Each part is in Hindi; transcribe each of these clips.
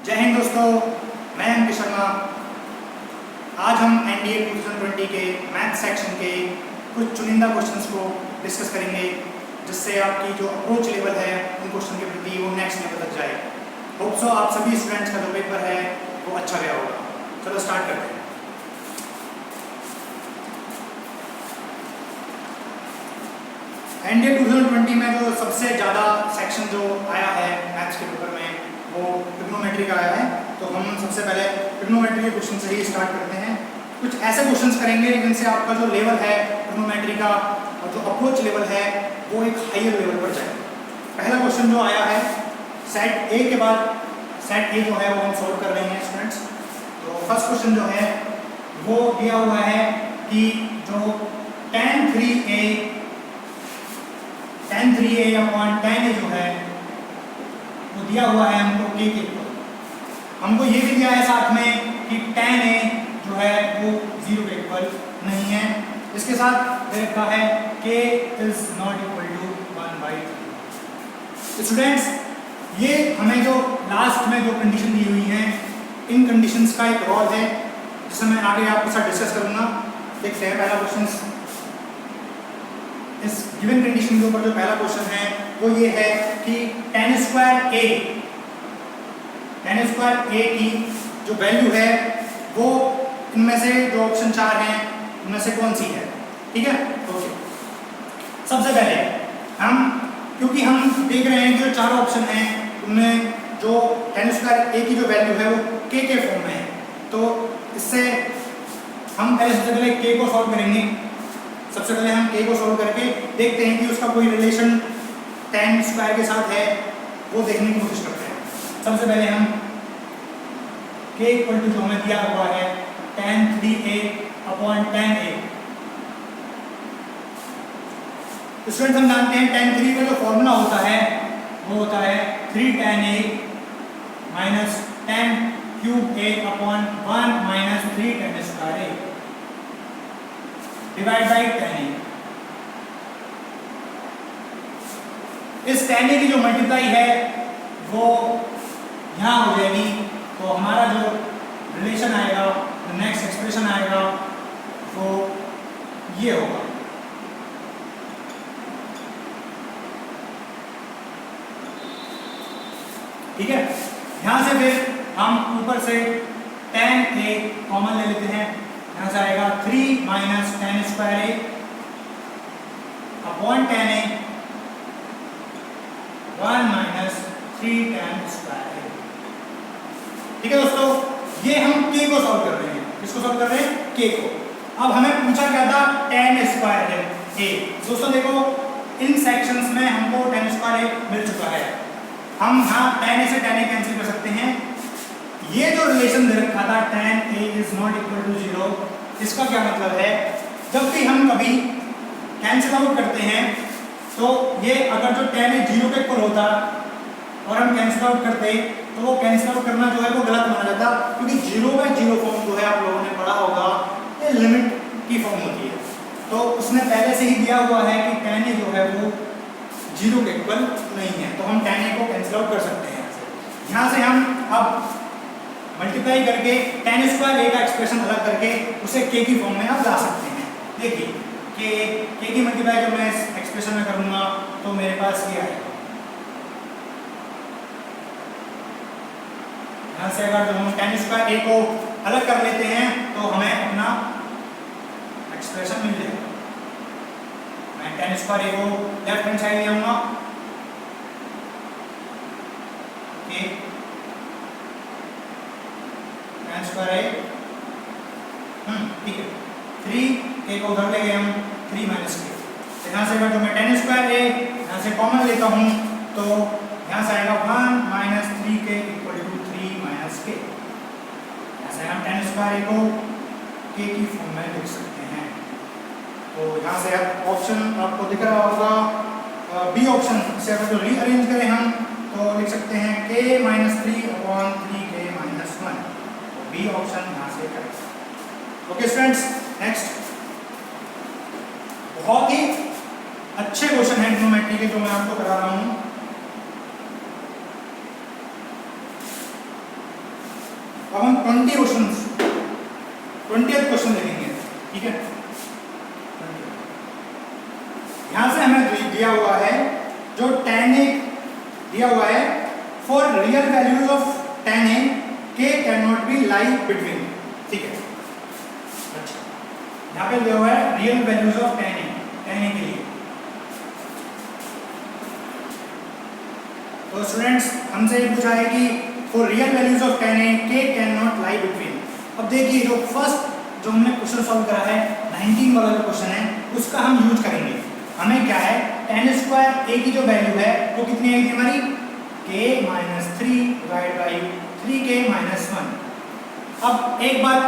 जय हिंद दोस्तों, मैं अंकित शर्मा। आज हम एनडीए 2020 के मैथ सेक्शन के कुछ चुनिंदा क्वेश्चंस को डिस्कस करेंगे, जिससे आपकी जो अप्रोच लेवल है उन क्वेश्चन के प्रति वो नेक्स्ट लेवल तक जाए। होप सो आप सभी स्टूडेंट्स का जो पेपर है वो अच्छा गया होगा। चलो स्टार्ट करते हैं। एनडीए 2020 में जो सबसे ज़्यादा सेक्शन जो आया है मैथ्स के पेपर में वो ट्रिग्नोमेट्री का आया है। तो हम सबसे पहले ट्रिग्नोमेट्री के क्वेश्चन से ही स्टार्ट करते हैं। कुछ ऐसे क्वेश्चंस करेंगे जिनसे आपका जो लेवल है ट्रिग्नोमेट्री का और जो अप्रोच लेवल है वो एक हायर लेवल पर जाए। पहला क्वेश्चन जो आया है सेट ए के बाद, सेट ए जो है वो हम सॉल्व कर रहे हैं स्टूडेंट्स। तो फर्स्ट क्वेश्चन जो है वो दिया हुआ है कि जो tan 3a upon tan a जो है वो दिया हुआ है हमको k के ऊपर। हमको ये भी दिया है साथ में कि tan a जो है वो 0 के इक्वल नहीं है। इसके साथ दे रखा है k is not equal to 1/3। Students, ये हमें जो लास्ट में जो कंडीशन दी हुई है, इन कंडीशंस का एक रोल है जिसे मैं आगे आपके साथ डिस्कस करूंगा। देखते हैं पहला क्वेश्चन। इस गिवन कंडीशन के ऊपर जो पहला क्वेश्चन है वो ये है कि tan स्क्वायर a की जो वैल्यू है वो इनमें से जो ऑप्शन 4 हैं उनमें से कौन सी है। ठीक है, ओके। सबसे पहले क्योंकि हम देख रहे हैं कि जो चारों ऑप्शन हैं उनमें जो tan स्क्वायर a की जो वैल्यू है वो k के फॉर्म में है। तो इससे हम सबसे पहले k को सॉल्व करेंगे। सबसे पहले हम k को सॉल्व करके देखते हैं कि उसका कोई रिलेशन tan स्क्वायर के साथ है, वो देखने की कोशिश करते हैं। सबसे पहले हम k इक्वल टू जो हमें दिया हुआ है tan 3a upon tan a। Students, हम जानते हैं tan 3 का जो फॉर्मूला होता है वो होता है 3 tan a minus tan cube a upon 1 minus 3 tan square a divide by tan a। इस tan a की जो मल्टीप्लाई है वो यहाँ हो जाएगी, तो हमारा जो रिलेशन आएगा, नेक्स्ट एक्सप्रेशन आएगा वो ये होगा। ठीक है, यहाँ से फिर हम ऊपर से tan a कॉमन ले लेते हैं। यहाँ से आएगा 3 minus tan square a upon tan a 1 minus 3 tan square a। ठीक है दोस्तों, ये हम k को सॉल्व कर रहे हैं। किसको सॉल्व कर रहे हैं? k को। अब हमें पूछा क्या था? tan स्क्वायर है a। दोस्तों देखो, इन सेक्शंस में हमको tan स्क्वायर a मिल चुका है। हम यहाँ tan a से tan a कैंसिल कर सकते हैं। ये जो रिलेशन दे रखा था tan a is not equal to 0, इसका क्या मतलब है? जब भी हम कभी कैंसिल आउट करते हैं तो ये अगर जो tan a 0 के इक्वल होता और हम कैंसिल आउट करते तो वो कैंसिल आउट करना जो है वो गलत माना जाता, क्योंकि 0/0 फॉर्म जो है आप लोगों ने पढ़ा होगा, ये लिमिट की फॉर्म होती है। तो उसने पहले से ही दिया हुआ है कि tan a जो है वो 0 के इक्वल नहीं है, तो हम tan a को कैंसिल आउट कर सकते हैं। यहाँ से हम अब मल्टीप्लाई करके tan स्क्वायर a का एक्सप्रेशन अलग करके उसे k की फॉर्म में आप ला सकते हैं। देखिए k की मल्टीप्लाई जब मैं इस एक्सप्रेशन में करूँगा तो मेरे पास ये आएगा। यहाँ से अगर जब हम tan स्क्वायर a को अलग कर लेते हैं तो हमें अपना एक्सप्रेशन मिल जाएगा। मैं tan स्क्वायर a को लेफ्ट हैंड साइड ले आऊंगा, tan स्क्वायर a, ठीक है, 3 को उधर ले गए हम, 3 माइनस k। यहाँ से अगर जो मैं tan स्क्वायर a यहाँ से कॉमन लेता हूँ तो यहाँ से आएगा 1 minus 3k equal to 3 minus k। ऐसे हम tan स्क्वायर a को k की फॉर्म में लिख सकते हैं। तो यहाँ से अब ऑप्शन आपको दिख रहा होगा बी ऑप्शन से अगर जो रीअरेंज करें हम तो लिख सकते हैं k minus 3 upon 3k minus 1। तो बी ऑप्शन यहाँ से करें। ओके स्टूडेंट्स, नेक्स्ट बहुत ही अच्छे क्वेश्चन है ट्रिग्नोमेट्री के जो मैं आपको करा रहा हूँ। अब हम 20 क्वेश्चन देखेंगे, ठीक है। यहां से हमें दिया हुआ है जो tan a दिया हुआ है, for real values of tan a k can not be lie between, ठीक है। अच्छा, यहाँ पे दिया हुआ है real values of tan a के लिए। तो स्टूडेंट्स हमसे ये पूछा है कि for real values of tan a k can not lie between. अब देखिए जो फर्स्ट जो हमने क्वेश्चन सॉल्व करा है 19 वाला जो क्वेश्चन है उसका हम यूज करेंगे। हमें क्या है, tan स्क्वायर a की जो वैल्यू है वो कितनी आएगी हमारी, k minus 3 divide by 3k minus 1। अब एक बात,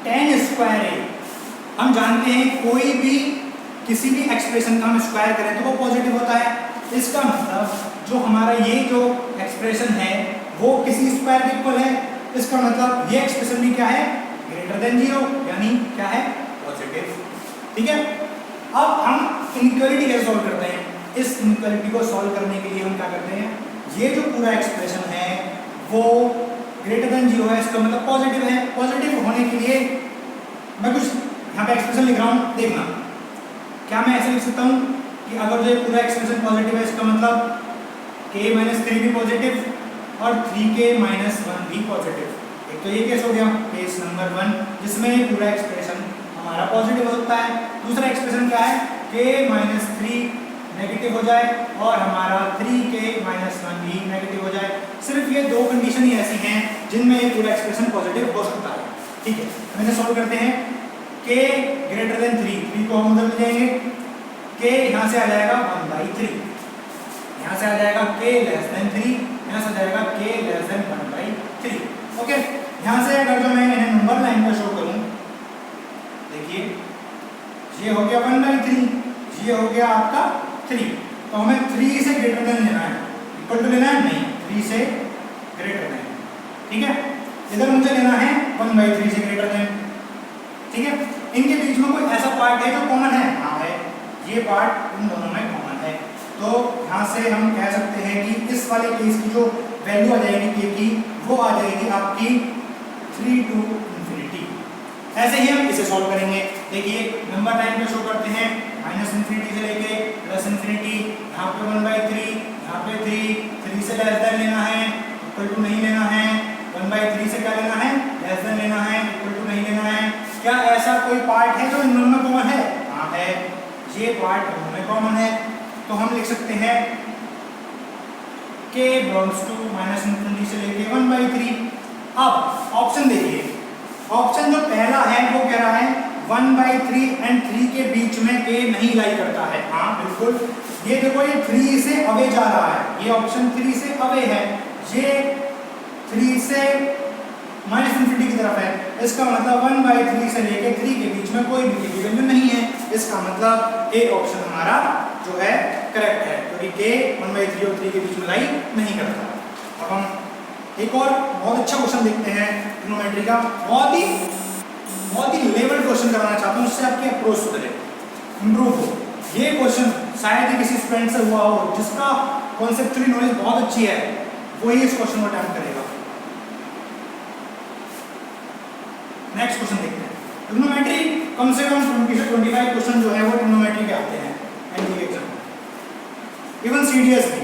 tan स्क्वायर a हम जानते हैं कोई भी किसी भी एक्सप्रेशन का हम स्क्वायर करें तो वो पॉजिटिव होता है। इसका मतलब जो हमारा ये जो एक्सप्रेशन है वो किसी स्क्वायर के इक्वल है। इसका मतलब ये एक्सप्रेशन भी क्या है, ग्रेटर देन 0, यानी क्या है, पॉजिटिव, ठीक है। अब हम इनइक्वालिटी कैसे सॉल्व करते हैं, इस इनइक्वालिटी को सॉल्व करने के लिए हम क्या करते हैं, ये जो पूरा एक्सप्रेशन है वो ग्रेटर देन 0 है, इसका मतलब पॉजिटिव है। पॉजिटिव होने के लिए मैं कुछ यहाँ पे एक्सप्रेशन लिख रहा हूँ, देखना क्या मैं ऐसे लिख सकता हूँ कि अगर जो पूरा एक्सप्रेशन पॉजिटिव है इसका मतलब k माइनस 3 भी पॉजिटिव और 3k माइनस 1 भी पॉजिटिव। एक तो ये केस हो गया, केस नंबर 1, जिसमें ये पूरा एक्सप्रेशन हमारा पॉजिटिव हो सकता है। दूसरा एक्सप्रेशन क्या है, k माइनस 3 नेगेटिव हो जाए और हमारा 3k माइनस 1 भी नेगेटिव हो जाए। सिर्फ ये दो कंडीशन ही ऐसी हैं जिनमें ये पूरा एक्सप्रेशन पॉजिटिव हो सकता है, ठीक है। हम इसे सॉल्व करते हैं, k ग्रेटर देन 3 को हम उधर ले जाएंगे, k यहाँ से आ जाएगा 1/3, यहाँ से आ जाएगा k लेस देन 3, यहाँ से आ जाएगा k लेस देन 1/3, ओके। यहाँ से अगर जो मैं इन्हें नंबर लाइन पर शो करूँ, देखिए ये हो गया 1/3, ये हो गया आपका 3, तो हमें 3 से ग्रेटर देन लेना है, इक्वल टू लेना है नहीं, 3 से ग्रेटर देन, ठीक है। इधर मुझे लेना है 1/3 से ग्रेटर देन, ठीक है। इनके बीच में कोई ऐसा पार्ट है जो कॉमन है, हाँ है, ये पार्ट इन दोनों में कॉमन है। तो यहाँ से हम कह सकते हैं कि इस वाले केस की जो वैल्यू आ जाएगी k की, वो आ जाएगी आपकी 3 to infinity। ऐसे ही हम इसे सॉल्व करेंगे। देखिए नंबर लाइन पे शो करते हैं, -∞ से लेके +∞, यहाँ पे 1/3, यहाँ पे 3 से लेस देन लेना है, इक्वल टू नहीं लेना है, 1/3 से क्या लेना है, लेस देन लेना है, इक्वल टू नहीं लेना है। क्या ऐसा कोई पार्ट है जो इन दोनों में कॉमन है, हाँ है, ये पार्ट दोनों में कॉमन है। तो हम लिख सकते हैं k बिलोंग्स टू -∞ से लेके 1/3। अब ऑप्शन देखिए, ऑप्शन जो पहला है वो कह रहा है 1/3 एंड 3 के बीच में k नहीं लाई करता है, हाँ बिल्कुल। ये देखो ये 3 से अवे जा रहा है, ये ऑप्शन 3 से अवे है, ये 3 से -∞ की तरफ है। इसका मतलब 1/3 से लेके 3 के बीच में कोई भी वैल्यू नहीं है। इसका मतलब ए ऑप्शन हमारा जो है करेक्ट है, क्योंकि k 1/3 और 3 के बीच में लाई नहीं करता। अब हम एक और बहुत अच्छा क्वेश्चन देखते हैं ट्रिग्नोमेट्री का, बहुत ही लेवल क्वेश्चन कराना चाहता हूँ, जिससे आपकी अप्रोच सुधरे, इंप्रूव हो। ये क्वेश्चन शायद ही किसी स्टूडेंट से हुआ हो जिसका कॉन्सेप्चुअली नॉलेज बहुत अच्छी है, वही इस क्वेश्चन को अटेम्प्ट करेगा। नेक्स्ट क्वेश्चन देखते हैं। ट्रिग्नोमेट्री कम से कम 20 से 25 क्वेश्चन जो है वो ट्रिग्नोमेट्री के आते हैं एनडी के एग्जाम में, इवन सीडीएस भी,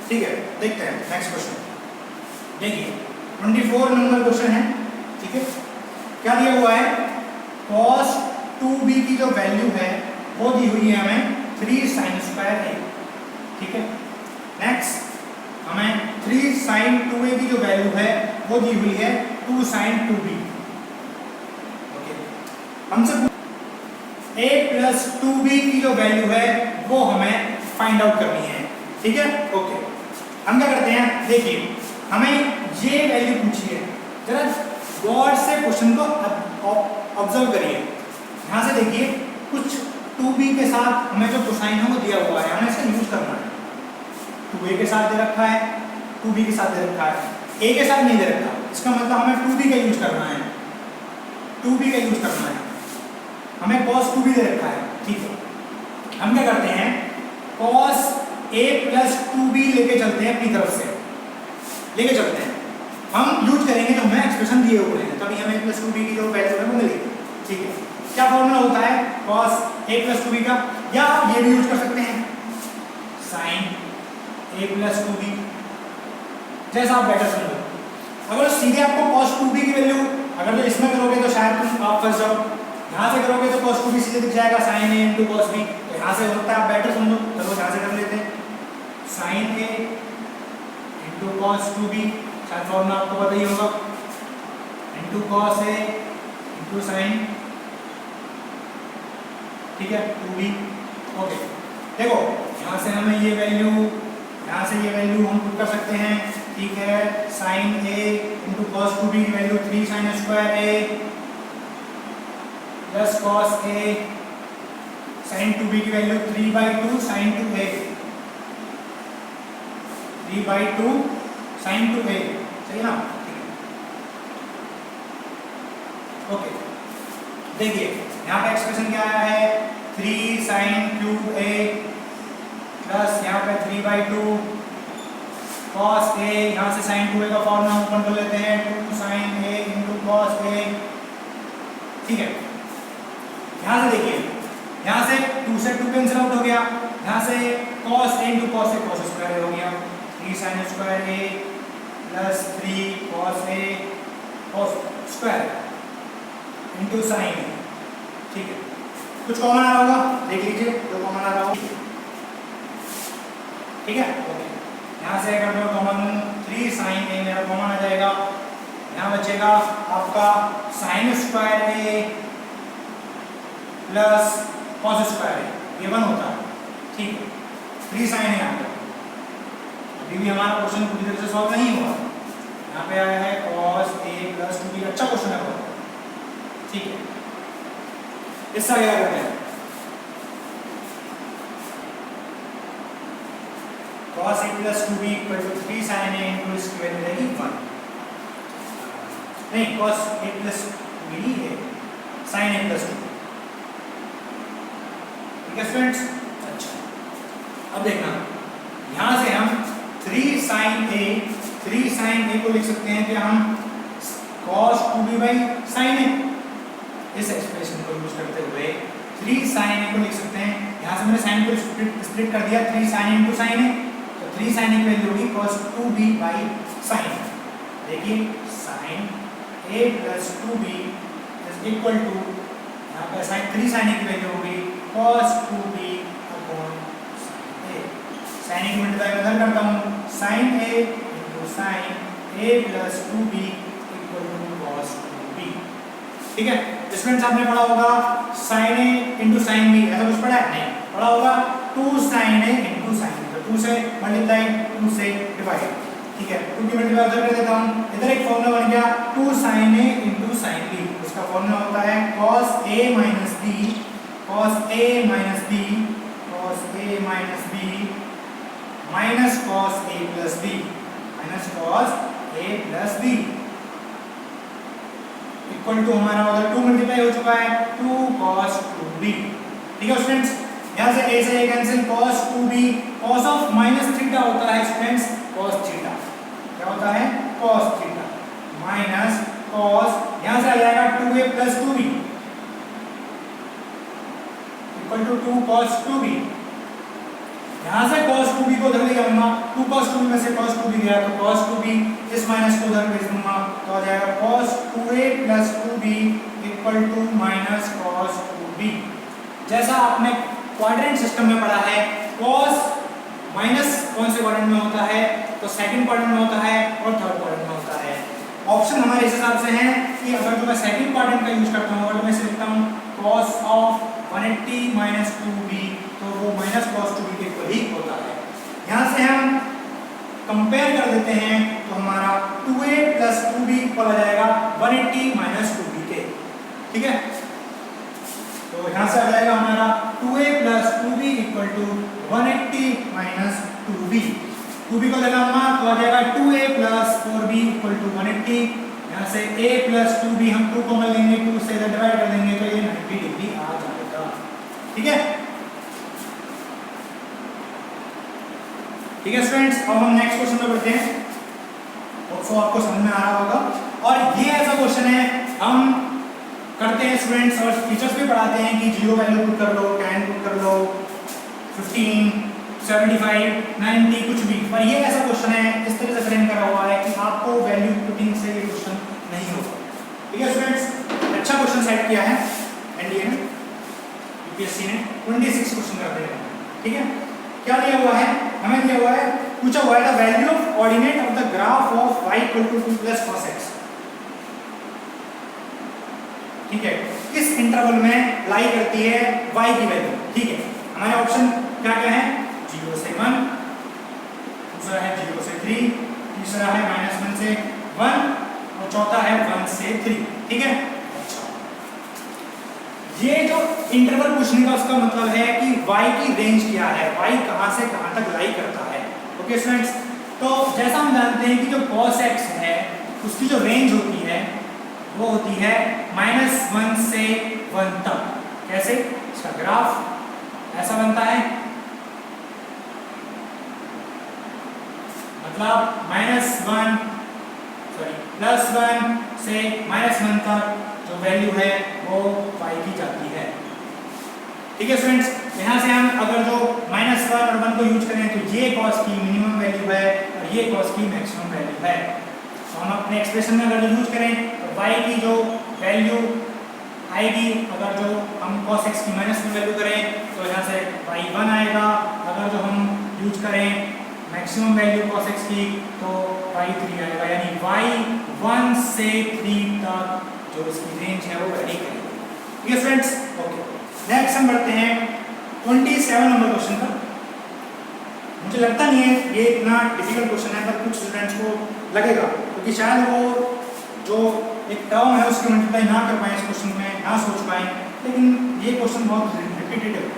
ठीक है। देखते हैं नेक्स्ट क्वेश्चन। देखिए 24 नंबर क्वेश्चन है, ठीक है। क्या दिया हुआ है, cos 2b की जो वैल्यू है वो दी हुई है हमें 3 sin² a, ठीक है। नेक्स्ट हमें 3 sin 2a की जो वैल्यू है वो दी हुई है 2 sin 2b। ओके, हमसे a प्लस 2b की जो वैल्यू है वो हमें फाइंड आउट करनी है, ठीक है। ओके, हम क्या करते हैं, देखिए हमें ये वैल्यू पूछी है, जरा गौर से क्वेश्चन को ऑब्जर्व करिए। यहाँ से देखिए कुछ 2b के साथ हमें जो कोसाइन है वो दिया हुआ है, हमें इसका यूज करना है। 2a के साथ दे रखा है, 2b के साथ दे रखा है, a के साथ नहीं दे रखा, इसका मतलब हमें 2b का यूज करना है, 2b का यूज करना है। हमें cos 2b दे रखा है, ठीक है। हम क्या करते हैं, cos a प्लस 2b लेके चलते हैं अपनी तरफ से, लेके चलते हैं। हम यूज करेंगे जो हमें एक्सप्रेशन दिए हुए हैं, तभी हमें प्लस 2b की जो वैल्यू है वो मिलेगी। ठीक है, क्या फॉर्मूला होता है cos a प्लस 2b का, या आप ये भी यूज कर सकते हैं sin a प्लस 2b, जैसा आप बेटर समझो। अगर सीधे आपको cos 2b की वैल्यू अगर तो इसमें करोगे तो शायद तुम आप फंस जाओ, यहाँ से करोगे तो cos 2b सीधे दिख जाएगा sin a into cos b, तो यहाँ से होता है आप बेटर समझो, चलो यहाँ से कर लेते हैं sin a into cos 2b, शायद फॉर्मूला आपको पता ही होगा, into cos a into sin, ठीक है 2b। ओके, देखो यहाँ से हमें ये वैल्यू, यहाँ से ये वैल्यू हम पुट कर सकते हैं। ठीक है, sin a into cos 2b की value 3 sin square a plus cos a, sin 2b की value 3/2 sin 2a, 3/2 sin 2a, सही है ना? ओके, देखिए यहाँ पे एक्सप्रेशन क्या आया है 3 sin क्यूब a प्लस यहाँ पे 3/2 cos a, यहाँ से sin 2a का फॉर्मूला ओपन कर लेते हैं 2 sin a into cos a। ठीक है, यहाँ से देखिए, यहाँ से 2 से 2 कैंसिल आउट हो गया, यहाँ से cos a into cos a cos square हो गया, 3 sin square a plus 3 cos a cos square into sine. ठीक है, कुछ कॉमन आ रहा होगा, देख लीजिए जो कॉमन आ रहा होगा। ठीक है, ओके, यहाँ से अगर मैं कॉमन 3 साइन ए मेरा कॉमन आ जाएगा, यहाँ बचेगा आपका साइन स्क्वायर ए प्लस कॉस स्क्वायर ए, ये 1 होता है। ठीक है, 3 साइन ए आ गया। अभी भी हमारा क्वेश्चन पूरी तरह से सॉल्व नहीं हुआ, यहाँ पे आया है cos a प्लस 2b, अच्छा क्वेश्चन है। ठीक है, इससे आगे करते हैं cos a plus 2b equal to 3 sin a into इसकी वैल्यू रहेगी 1, नहीं cos a प्लस 2b नहीं है sin a प्लस 2b। ठीक है स्टूडेंट्स, अच्छा अब देखना, यहाँ से हम 3 sin a को लिख सकते हैं कि हम cos 2b by sin a, इस एक्सप्रेशन को यूज करते हुए 3 sin a को लिख सकते हैं। यहाँ से मैंने sin को स्प्लिट कर दिया 3 sin a into sin a, तो 3 sin a की वैल्यू होगी cos 2b by sin a। देखिए sin a plus 2b is equal to, यहाँ पे sin 3 sin a की वैल्यू होगी cos 2b upon sin a। sin a की मल्टीप्लाई इधर करता हूँ, sin a into sin a plus 2b equal to cos 2b। ठीक है, स्टूडेंट्स आपने पढ़ा होगा sin a into sin b, ऐसा कुछ पढ़ा है? नहीं पढ़ा होगा। 2 sin a into sin b, तो 2 से मल्टीप्लाई 2 से डिवाइड। ठीक है, 2 की मल्टीप्लाई उधर कर देता हूँ, इधर एक फॉर्मूला बन गया 2 sin a into sin b, उसका फॉर्मूला होता है cos a minus b, cos a minus b, cos a minus b minus cos a plus b, minus cos a plus b equal to हमारा उधर 2 मल्टीप्लाई हो चुका है 2 cos 2b। ठीक है स्टूडेंट्स, यहाँ से a से a cancel, cos 2b, cos of minus theta होता है स्टूडेंट्स cos थीटा, क्या होता है cos थीटा माइनस cos, यहाँ से आ जाएगा 2a plus 2b equal to 2 cos 2b। यहाँ से cos 2b को उधर ले जाऊंगा, 2 cos 2b में से cos 2b गया तो cos 2b, इस माइनस को उधर भेज दूंगा तो आ जाएगा cos 2a plus 2b equal to minus cos 2b। जैसा आपने क्वाड्रेंट सिस्टम में पढ़ा है, cos माइनस कौन से क्वाड्रेंट में होता है, तो सेकंड क्वाड्रेंट में होता है और थर्ड क्वाड्रेंट में होता है। ऑप्शन हमारे इस हिसाब से है कि अगर जो मैं सेकंड क्वाड्रेंट का यूज करता हूँ, अगर मैं इसे लिखता हूँ cos ऑफ 180 माइनस 2b, तो वो माइनस cos 2b के इक्वल ही होता है। यहाँ से हम कंपेयर कर देते हैं तो हमारा 2a प्लस 2b इक्वल आ जाएगा 180 माइनस 2b के। ठीक है, तो यहाँ से आ जाएगा हमारा 2a plus 2b equal to 180 minus 2b। 2b को लगाऊंगा तो आ जाएगा 2a plus 4b equal to 180। यहाँ से a प्लस 2b हम 2 कॉमन लेंगे, 2 से डिवाइड कर देंगे तो ये 90 डिग्री आ जाएगा। ठीक है, ठीक है स्टूडेंट्स, अब हम नेक्स्ट क्वेश्चन में बढ़ते हैं। ओके, सो आपको समझ में आ रहा होगा। और ये ऐसा क्वेश्चन है हम करते हैं स्टूडेंट्स और टीचर्स भी पढ़ाते हैं कि 0 वैल्यू पुट कर लो, 10 पुट कर लो, 15, 75, 90 कुछ भी। पर ये ऐसा क्वेश्चन है इस तरह से फ्रेम करा हुआ है कि आपको वैल्यू पुटिंग से ये क्वेश्चन नहीं होगा। ठीक है स्टूडेंट्स, अच्छा क्वेश्चन सेट किया है एनडीए ने, यूपीएससी ने 26 क्वेश्चन कर दिए हैं। ठीक है, क्या दिया हुआ है, हमें दिया हुआ है, पूछा हुआ है the value of ordinate of the graph of y = 2 + cos x। ठीक है, किस इंटरवल में लाई करती है y की वैल्यू। ठीक है, हमारे ऑप्शन क्या क्या है, 0 से 1, दूसरा है 0 से 3, तीसरा है -1 से 1 और चौथा है 1 से 3। ठीक है, अच्छा ये जो इंटरवल पूछने का उसका मतलब है कि y की रेंज क्या है, y कहां से कहां तक लाई करता है। ओके स्टूडेंट्स, तो जैसा हम जानते हैं कि जो cos x है उसकी जो रेंज होती है वो होती है -1 से 1 तक। कैसे, इसका ग्राफ ऐसा बनता है, मतलब +1 से -1 तक जो वैल्यू है वो y की जाती है। ठीक है स्टूडेंट्स, यहाँ से हम अगर जो -1 और 1 को यूज करें तो ये cos की मिनिमम वैल्यू है और ये cos की मैक्सिमम वैल्यू है। तो हम अपने एक्सप्रेशन में अगर यूज करें तो y की जो वैल्यू आएगी, अगर जो हम cos x की -1 वैल्यू करें तो यहाँ से y1 आएगा, अगर जो हम यूज करें मैक्सिमम वैल्यू cos x की तो y3 आएगा, यानी y1 से 3 तक जो इसकी रेंज है वो वैरी करेगी। ठीक है स्टूडेंट्स, ओके नेक्स्ट हम बढ़ते हैं 27 नंबर क्वेश्चन पर। मुझे लगता नहीं है ये इतना डिफिकल्ट क्वेश्चन है, पर कुछ स्टूडेंट्स को लगेगा क्योंकि शायद वो जो एक टर्म है उसकी मल्टीप्लाई ना कर पाए इस क्वेश्चन में, ना सोच पाए, लेकिन ये क्वेश्चन बहुत रिपीटेटिव है,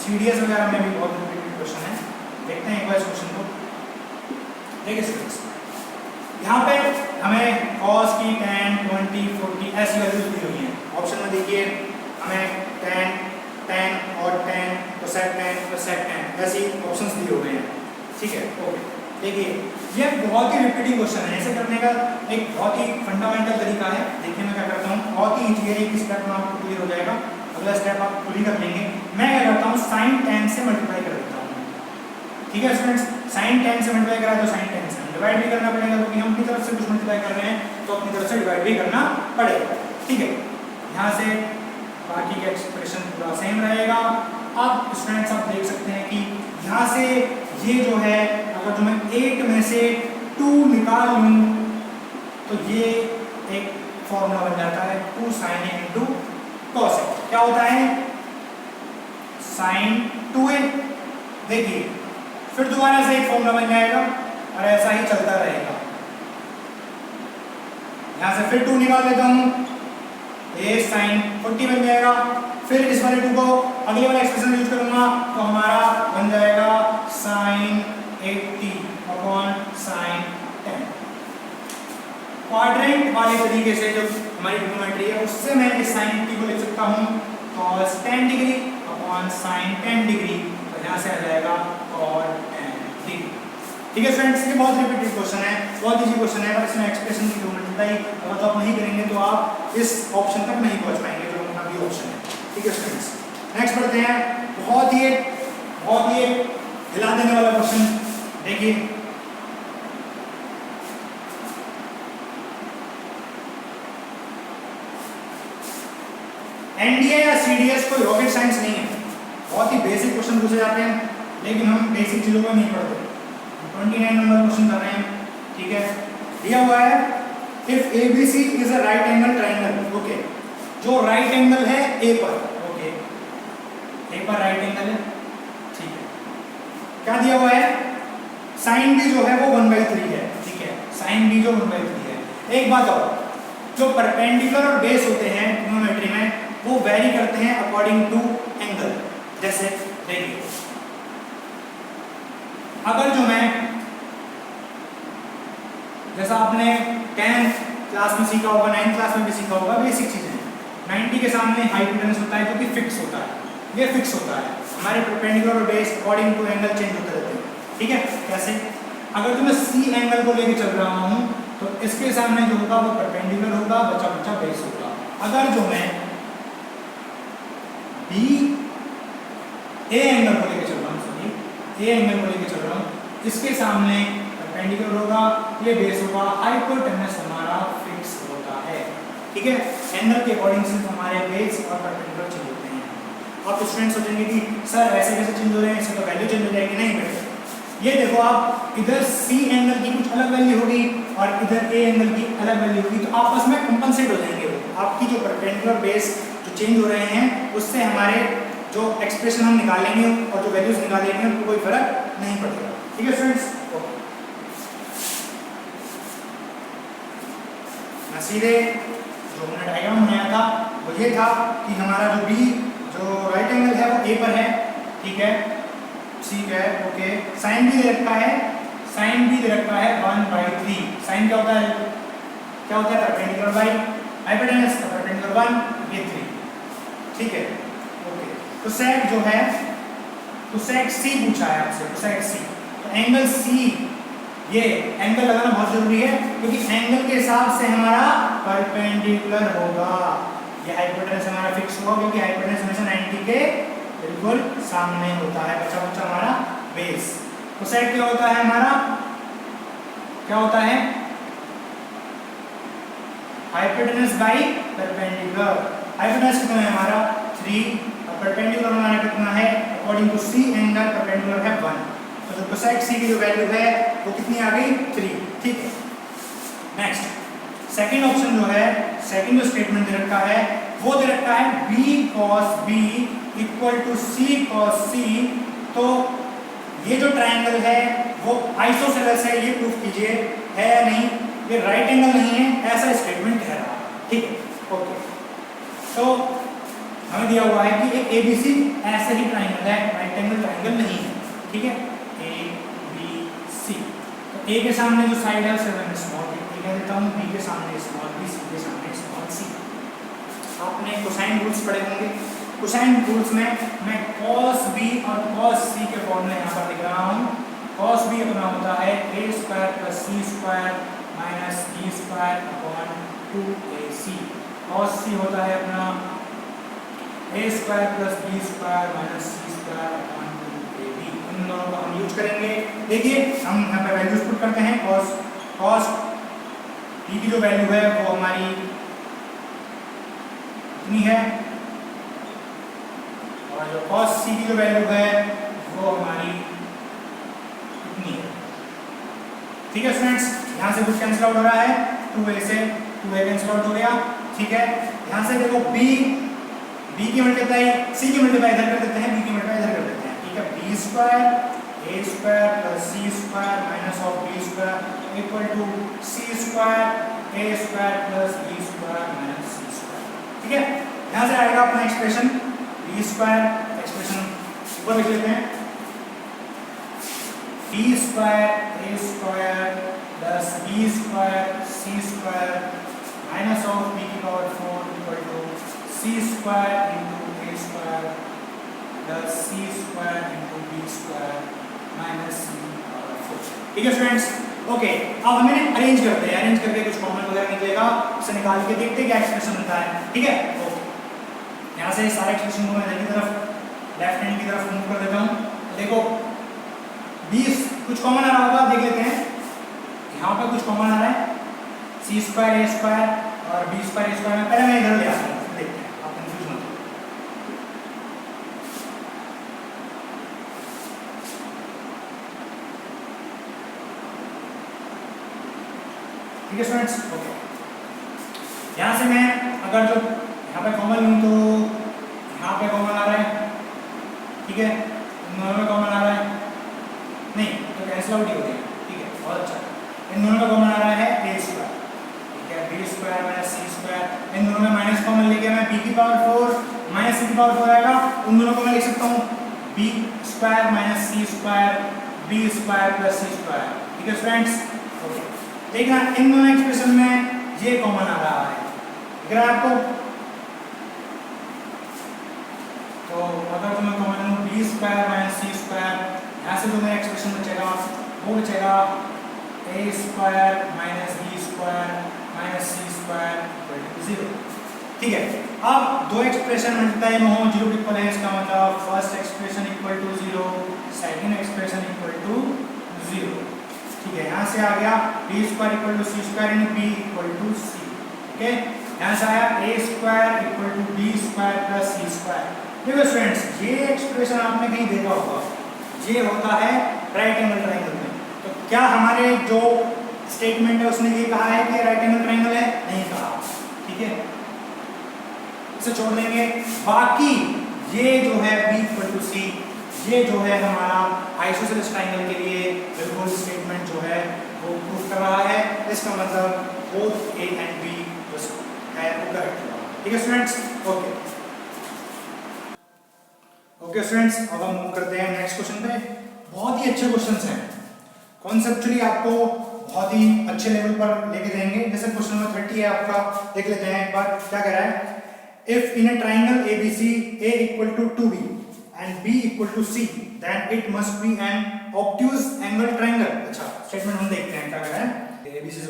सीडीएस वगैरह में भी बहुत रिपीटेड क्वेश्चन है। देखते हैं एक बार इस क्वेश्चन को। देखिए स्टूडेंट्स, यहाँ पे हमें cos की 10, 20, 40 ऐसी वैल्यूज दी हुई हैं। ऑप्शन में देखिए हमें 10, 10 और 10, cosec 10, cosec 10 ऐसी ऑप्शंस दिए हुए हैं। ठीक है, ओके देखिए ये बहुत ही रिपीटिंग क्वेश्चन है, ऐसे करने का एक बहुत ही फंडामेंटल तरीका है। देखिए मैं क्या करता हूँ, बहुत ही ईजी है, एक स्टेप में आपको क्लियर हो जाएगा, अगला स्टेप आप पूरी कर लेंगे। मैं क्या करता हूँ, sin 10 से मल्टीप्लाई कर देता हूँ। ठीक है स्टूडेंट्स, sin 10 से मल्टीप्लाई करा तो sin 10 से डिवाइड भी करना पड़ेगा, क्योंकि हम अपनी तरफ से कुछ मल्टीप्लाई कर रहे हैं तो अपनी तरफ से डिवाइड भी करना पड़ेगा। ठीक है, यहाँ से बाकी का एक्सप्रेशन पूरा सेम रहेगा। अब स्टूडेंट्स आप देख सकते हैं कि यहाँ से ये जो है अगर जो मैं 8 में से 2 निकाल लूँ तो ये एक फॉर्मूला बन जाता है 2 sin a × cos a। क्या होता है, sin 2a। देखिए फिर दोबारा से एक फॉर्मूला बन जाएगा और ऐसा ही चलता रहेगा। यहाँ से फिर 2 निकाल लेता हूँ, a sin 40 बन जाएगा। फिर इस वाले 2 को अगले वाले एक्सप्रेशन में यूज करूंगा तो हमारा बन जाएगा sin 80 अपॉन sin 10। क्वाड्रेंट वाले तरीके से जो हमारी ट्रिग्नोमेट्री है उससे मैं इस sin 80 को लिख सकता हूँ cos 10 degree upon sin 10 degree, तो यहाँ से आ जाएगा cos 10 डिग्री। ठीक है स्टूडेंट्स, ये बहुत रिपीटेड क्वेश्चन है, बहुत इजी क्वेश्चन है, पर इसमें एक्सप्रेशन की जरूरत नहीं है। अगर तो आप नहीं करेंगे तो आप इस ऑप्शन तक नहीं पहुंच पाएंगे जो अपना भी ऑप्शन है। ठीक है स्टूडेंट्स, नेक्स्ट बढ़ते हैं। बहुत ही हिला देने वाला क्वेश्चन। देखिए एनडीए या सीडीएस कोई रॉकेट साइंस नहीं है, बहुत ही बेसिक क्वेश्चन पूछे जाते हैं, लेकिन हम बेसिक चीजों को नहीं पढ़ते। 29 नंबर क्वेश्चन कर रहे हैं। ठीक है, दिया हुआ है if ABC is a right angle triangle. Okay, जो राइट एंगल है ए पर, ओके ए पर राइट एंगल है। ठीक है, क्या दिया हुआ है, साइन बी जो है वो 1/3 है। ठीक है, साइन बी जो 1/3 है। एक बात और, जो परपेंडिकुलर और बेस होते हैं ट्रिग्नोमेट्री में वो वेरी करते हैं अकॉर्डिंग टू एंगल। जैसे देखिए अगर जो मैं, जैसा आपने 10th क्लास में सीखा होगा, 9th क्लास में भी सीखा होगा, बेसिक चीजें 90 के सामने हाइपोटेनस होता है जो कि फिक्स होता है, ये फिक्स होता है। हमारे परपेंडिकुलर और base according to angle change होते रहते हैं। ठीक है, कैसे, अगर जो मैं सी एंगल को लेके चल रहा हूँ तो इसके सामने जो होगा वो परपेंडिकुलर होगा, बचा बचा बेस होगा। अगर जो मैं बी ए एंगल को लेकर चल रहा हूँ, सॉरी ए एंगल को लेकर चल रहा हूँ, इसके सामने परपेंडिकुलर होगा, ये बेस होगा, हाइपोटेनस हमारा फिक्स होता है। ठीक है, एंगल के अकॉर्डिंग सिर्फ हमारे बेस और परपेंडिकुलर चेंज होते हैं। आप स्टूडेंट सोचेंगे कि सर ऐसे कैसे चेंज हो रहे हैं, इससे तो वैल्यू चेंज हो जाएगी। नहीं बेटे, ये देखो आप इधर सी एंगल की कुछ अलग वैल्यू होगी और इधर ए एंगल की अलग वैल्यू होगी, तो आपस में कंपनसेट हो जाएंगे। वो आपकी जो परपेंडिकुलर बेस जो चेंज हो रहे हैं उससे हमारे जो एक्सप्रेशन हम निकालेंगे और जो वैल्यूज निकालेंगे उनको कोई फर्क नहीं पड़ेगा। ठीक है स्टूडेंट्स, सीधे जो हमने डायग्राम बनाया था वो ये था कि हमारा जो बी जो राइट एंगल है वो ए पर है। ठीक है, ठीक है, ओके। साइन भी दे रखा है, साइन भी दे रखा है 1/3। साइन क्या होता है, क्या होता है, परपेंडिकुलर बाई हाइपोटेनस, परपेंडिकुलर 1 ये 3। ठीक है, ओके। तो सेक जो है, तो सेक सी पूछा है आपसे, तो सेक सी, तो एंगल सी, ये एंगल लगाना बहुत जरूरी है क्योंकि एंगल के हिसाब से हमारा परपेंडिकुलर होगा। ये हाइपोटेनस हमारा फिक्स होगा क्योंकि हाइपोटेनस हमेशा 90 के बिल्कुल सामने होता है, बचा बचा हमारा बेस। तो सेक क्या होता है हमारा, क्या होता है, हाइपोटेनस बाई परपेंडिकुलर। हाइपोटेनस कितना है हमारा 3 और परपेंडिकुलर हमारा कितना है, according to C angle perpendicular है 1। तो जो कोसेक सी की जो वैल्यू है वो कितनी आ गई 3। ठीक है, नेक्स्ट सेकंड ऑप्शन जो है, सेकंड जो स्टेटमेंट दे रखा है वो दे रखा है b cos b equal to c cos c। तो ये जो ट्रायंगल है वो आइसोसेलेस है, ये प्रूफ कीजिए है या नहीं, ये राइट एंगल नहीं है, ऐसा स्टेटमेंट कह रहा है। ठीक है, ओके। तो हमें दिया हुआ है कि एक ABC ऐसे ही ट्रायंगल है, राइट एंगल ट्रायंगल नहीं है। ठीक है, ABC। तो A के सामने जो साइड है उसे मैं स्मॉल a कह देता हूँ, B के सामने स्मॉल b, C के सामने स्मॉल c। आपने कोसाइन रूल्स पढ़े होंगे, कोसाइन रूल्स में मैं cos b और cos c के फॉर्मूले यहाँ पर लिख रहा हूँ। cos b अपना होता है a square plus c square minus b square upon 2ac। cos c होता है अपना a square plus b square minus c square upon 2ab। इन दोनों को हम यूज करेंगे। देखिए हम यहाँ पे वैल्यूज पुट करते हैं। cos b की जो वैल्यू है वो हमारी कितनी है, और जो cos c की जो वैल्यू है वो हमारी कितनी है। ठीक है स्टूडेंट्स, यहाँ से कुछ कैंसिल आउट हो रहा है, 2a से 2a कैंसिल आउट हो गया। ठीक है, यहाँ से देखो b की मल्टीप्लाई c की मल्टीप्लाई इधर कर देते हैं, b की मल्टीप्लाई इधर कर देते हैं। ठीक है, b square a square plus c square minus of b square equal to c square a square plus b square minus c square. ठीक है, यहाँ से आएगा अपना एक्सप्रेशन b स्क्वायर, एक्सप्रेशन ऊपर लिख लेते हैं, b square a square plus b square c square minus of b की power 4 equal to c square into a square plus c square into b square minus c power 4। ठीक है स्टूडेंट्स, ओके। अब हमें अरेंज करते हैं, अरेंज करके कुछ कॉमन वगैरह निकलेगा, उसे निकाल के देखते हैं क्या एक्सप्रेशन बनता है। ठीक है, ओके। यहाँ से सारे एक्सप्रेशन को मैं इधर की तरफ लेफ्ट हैंड की तरफ मूव कर देता हूँ। देखो 20 कुछ कॉमन आ रहा होगा, देख लेते हैं। यहाँ पर कुछ कॉमन आ रहा है, c स्क्वायर a स्क्वायर और b स्क्वायर a स्क्वायर। पहले मैं इधर ले आता हूँ, देखते हैं, आप कंफ्यूज मत हो। ठीक है स्टूडेंट्स, ओके। यहाँ से मैं अगर जो यहाँ पे कॉमन लूँ तो यहाँ पे कॉमन आ रहा है। ठीक है, इन दोनों में कॉमन आ रहा है, नहीं तो कैंसिल आउट ही हो गया। ठीक है, बहुत अच्छा। इन दोनों में कॉमन आ रहा है a स्क्वायर, ठीक है, b square minus c square. इन दोनों में माइनस कॉमन लेके मैं b की पावर 4 माइनस c की पावर 4 आएगा। उन दोनों को मैं लिख सकता हूँ b square minus c square b square plus c square. ठीक है स्टूडेंट्स, ओके। देखना इन दोनों एक्सप्रेशन में ये कॉमन आ रहा है, अगर आपको तो अगर तो मैं कॉमन लूँ b square minus c square, यहाँ से जो मेरा एक्सप्रेशन बचेगा वो बचेगा a square minus b square ठीक है, अब दो एक्सप्रेशन मल्टीप्लाई में हो, जीरो इक्वल है, इसका मतलब first expression equal to zero, second expression equal to zero. ठीक है, यहाँ से आ गया B square equal to C square and B equal to C. Okay, यहाँ से आया A square equal to B square plus C square. देखो स्टूडेंट्स, ये एक्सप्रेशन आपने कहीं देखा होगा, ये होता है राइट एंगल ट्राइंगल में। तो क्या हमारे जो स्टेटमेंट है उसने ये कहा है कि राइट एंगल ट्राइंगल है? नहीं कहा। ठीक है, इसे छोड़ देंगे। बाकी ये जो है बी इक्वल टू सी, ये जो है हमारा आइसोसेलेस ट्राइंगल के लिए बिल्कुल स्टेटमेंट जो है वो प्रूव कर रहा है। इसका मतलब बोथ ए एंड बी है वो करेक्ट होगा। ठीक है स्टूडेंट्स, ओके स्टूडेंट्स, अब हम मूव करते हैं नेक्स्ट क्वेश्चन पे। बहुत ही अच्छे क्वेश्चंस हैं, कॉन्सेप्चुअली आपको बहुत ही अच्छे लेवल पर लेके जाएंगे। जैसे क्वेश्चन नंबर 30 है आपका, देख लेते हैं एक बार क्या कह रहा है। If in a triangle ABC A equal to 2b and b equal to c then it must be an obtuse angle triangle. अच्छा, स्टेटमेंट हम देखते हैं क्या कह रहा है एबीसी से।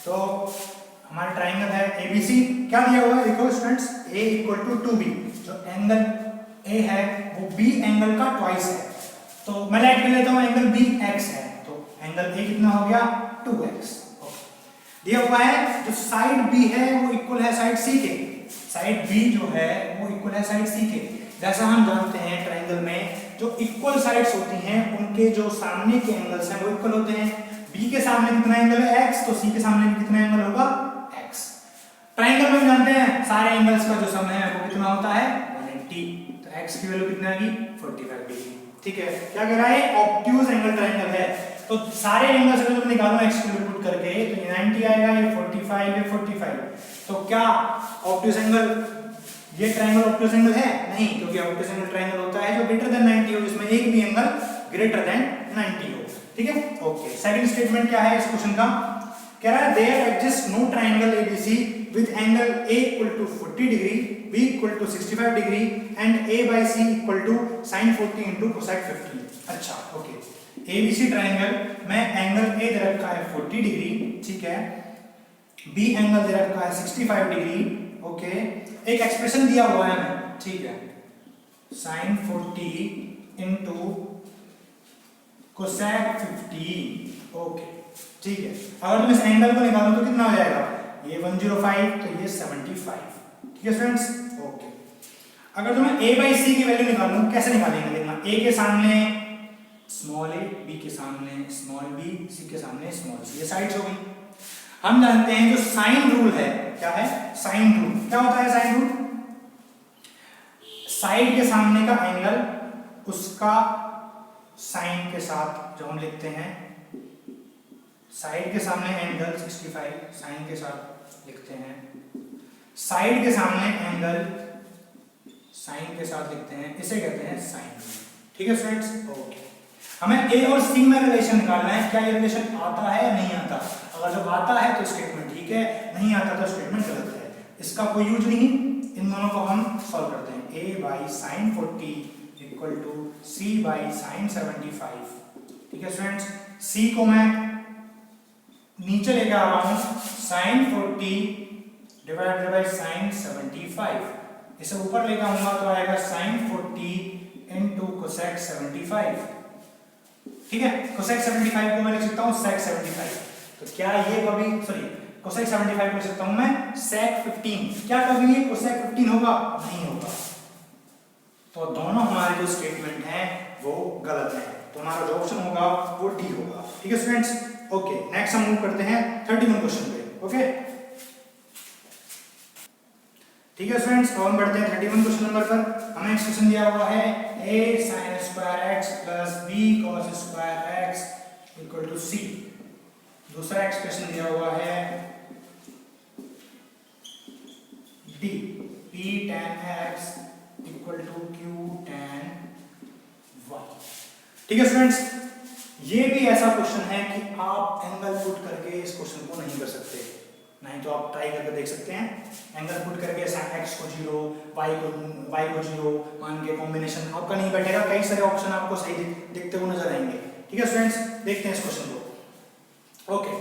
तो हमारा ट्राइंगल है एबीसी, क्या दिया हुआ है देखो students, a equal to 2b, जो एंगल a है वो b एंगल का ट्वाइस है। तो मैं लाइट कर लेता हूं, एंगल b x है, तो एंगल a कितना हो गया 2x। दिया हुआ है जो साइड b है वो इक्वल है साइड c के, साइड b जो है वो इक्वल है साइड c के। जैसा हम जानते हैं ट्राइंगल में जो इक्वल साइड्स होती हैं उनके जो सामने के एंगल्स हैं वो इक्वल होते हैं। b के सामने कितना एंगल है x, तो c के सामने भी कितना एंगल होगा x। ट्राइंगल में हम जानते हैं सारे एंगल्स का जो सम है वो कितना होता है 180, तो x की वैल्यू कितना आ गई 45 डिग्री। ठीक है, क्या कह रहा है ऑब्ट्यूज एंगल ट्राइंगल है, तो सारे एंगल्स अगर तुम निकालो x की वैल्यू पुट करके, तो ये 90 आएगा, ये 45, ये 45। तो क्या ऑब्ट्यूज एंगल, ये ट्राइंगल ऑब्ट्यूज एंगल है? नहीं, क्योंकि ऑब्ट्यूज एंगल ट्राइंगल होता है जो ग्रेटर देन 90 हो, जिसमें एक भी एंगल ग्रेटर देन 90 हो। ठीक है, ओके। सेकंड स्टेटमेंट क्या है इस क्वेश्चन का, कह रहा है there exist no triangle ABC with angle a equal to 40 degree, b equal to 65 degree and a by c equal to sin 40 into cosec 50। अच्छा, ओके, एबीसी ट्राइंगल में एंगल a दे रखा है 40 डिग्री, ठीक है, b एंगल दे रखा है 65 डिग्री, ओके। एक एक्सप्रेशन दिया हुआ है हमें, ठीक है, sin 40 इनटू cosec 50, ओके, ठीक है। अगर तुम इस एंगल को निकालो तो कितना हो जाएगा, ये 105, तो ये 75। ठीक है स्टूडेंट्स, ओके। अगर तुम्हें a बाई c की वैल्यू निकालना, कैसे निकालेंगे देखना, a के सामने स्मॉल a, b के सामने स्मॉल b, c के सामने स्मॉल c, ये साइड्स हो गई। हम जानते हैं जो साइन रूल है, क्या है साइन रूल, क्या होता है साइन रूल, साइड के सामने का एंगल उसका साइन के साथ जो हम लिखते हैं, साइड के सामने एंगल 65 साइन के साथ लिखते हैं, साइड के सामने एंगल साइन के साथ लिखते हैं, इसे कहते हैं साइन रूल। ठीक है स्टूडेंट्स, ओके। हमें a और c में रिलेशन निकालना है, क्या ये रिलेशन आता है या नहीं आता। अगर जब आता है तो स्टेटमेंट ठीक है, नहीं आता तो स्टेटमेंट गलत है, इसका कोई यूज नहीं। इन दोनों को हम सॉल्व करते हैं, a by sine 40 equal to c by sine 75। ठीक है स्टूडेंट्स, c को मैं नीचे लेके आ रहा हूं, साइन 40 डिवाइडेड बाई साइन 75, इसे ऊपर लेकर आऊंगा तो आएगा साइन 40 इनटू कोसेक 75। ठीक है, कोसेक 75 को मैं लिख सकता हूं सेक 75, तो क्या ये कभी सॉरी कोसेक 75 को लिख सकता हूं मैं सेक 15, क्या कभी ये कोसेक 15 होगा, नहीं होगा। तो दोनों हमारे जो स्टेटमेंट हैं वो गलत है, तो हमारा जो ऑप्शन होगा वो डी होगा। ठीक है स्टूडेंट्स, ओके। नेक्स्ट हम मूव करते हैं 31 क्वेश्चन पे, ओके। ठीक है स्टूडेंट्स, तो हम बढ़ते हैं 31 क्वेश्चन नंबर पर। हमें एक्सप्रेशन दिया हुआ है a sin square x plus b cos square x equal to c। दूसरा एक्सप्रेशन दिया हुआ है d p tan x equal to q tan y। ठीक है स्टूडेंट्स, ये भी ऐसा क्वेश्चन है कि आप एंगल पुट करके इस क्वेश्चन को नहीं कर सकते, नहीं तो आप ट्राई करके देख सकते हैं। एंगल पुट करके sin x को 0, y को 0 मान के कॉम्बिनेशन आपका नहीं बैठेगा, कई सारे ऑप्शन आपको सही दिखते हुए नजर आएंगे। ठीक है स्टूडेंट्स, देखते हैं इस क्वेश्चन को। ओके,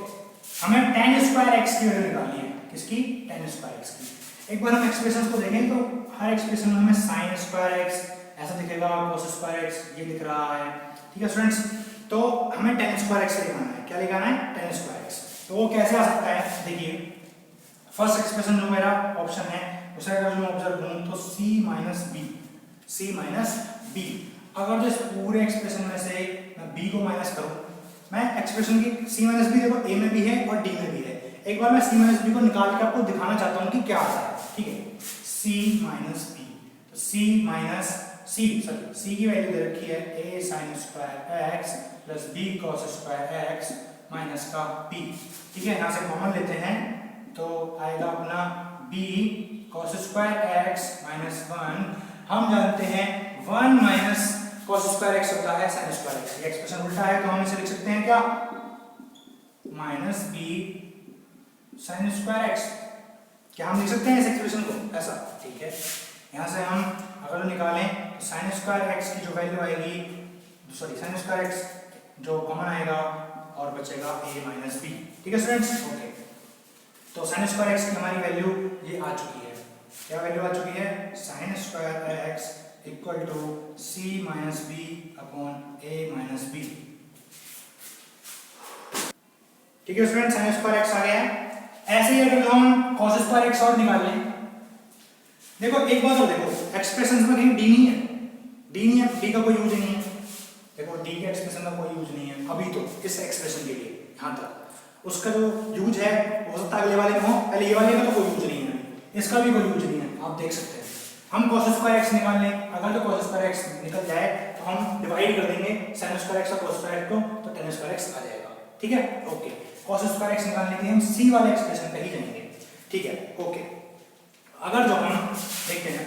हमें tan स्क्वायर x की वैल्यू निकालनी है, किसकी, tan स्क्वायर x की। एक बार हम एक्सप्रेशन को देखें तो हर एक्सप्रेशन में हमें साइन स्क्वायर एक्स ऐसा दिखेगा, cos स्क्वायर एक्स ये दिख रहा है। ठीक है स्टूडेंट्स, तो हमें tan स्क्वायर एक्स लिखाना है। क्या लिखाना है? tan square x. तो वो कैसे आ सकता है? देखिए फर्स्ट एक्सप्रेशन जो मेरा ऑप्शन है उसे अगर जो मैं ऑब्जर्व करूं तो c माइनस बी। अगर जो इस पूरे एक्सप्रेशन में से मैं b को माइनस करूं, मैं एक्सप्रेशन की c माइनस बी देखो a में भी है और d में भी है। एक बार मैं c माइनस बी को निकाल के आपको दिखाना चाहता हूं कि क्या आता है। ठीक है, c माइनस बी, तो c की वैल्यू दे रखी है a sin square x plus b cos square x minus का b। ठीक है, यहाँ से कॉमन लेते हैं तो आएगा अपना b cos square x minus 1। हम जानते हैं 1 माइनस cos स्क्वायर x होता है sin स्क्वायर x। ये एक्सप्रेशन उल्टा है तो हम इसे लिख सकते हैं क्या? Minus b sin square x। क्या हम लिख सकते हैं इस एक्सप्रेशन को ऐसा? ठीक है, यहाँ से हम अगर निकालें तो sin स्क्वायर x की जो वैल्यू आएगी, सॉरी sin स्क्वायर x जो कॉमन आएगा और बचेगा a माइनस b। ठीक है स्टूडेंट्स, ओके। तो sin स्क्वायर x की हमारी वैल्यू ये आ चुकी है। क्या वैल्यू आ चुकी है? sin square x equal to c minus B upon a minus B. ठीक है स्टूडेंट्स, sin स्क्वायर x आ गया है। ऐसे ही अगर हम cos स्क्वायर x और निकाल लें, देखो एक बात और देखो, एक्सप्रेशन में कहीं d नहीं है, d का कोई यूज नहीं है। देखो d के एक्सप्रेशन का कोई यूज नहीं है अभी तो इस एक्सप्रेशन के लिए, यहाँ तक उसका जो यूज है हो सकता है अगले वाले में हो, पहले ये वाले का तो कोई यूज नहीं है, इसका भी कोई यूज नहीं है। आप देख सकते हैं हम cos स्क्वायर x निकाल लें, अगर तो cos स्क्वायर x निकल जाए तो हम डिवाइड कर देंगे sin स्क्वायर x और cos स्क्वायर x को, तो tan स्क्वायर x आ जाएगा। ठीक है, ओके। cos स्क्वायर x निकालने के लिए हम c वाले एक्सप्रेशन पे ही जाएंगे। ठीक है, ओके। अगर जो हम देखते हैं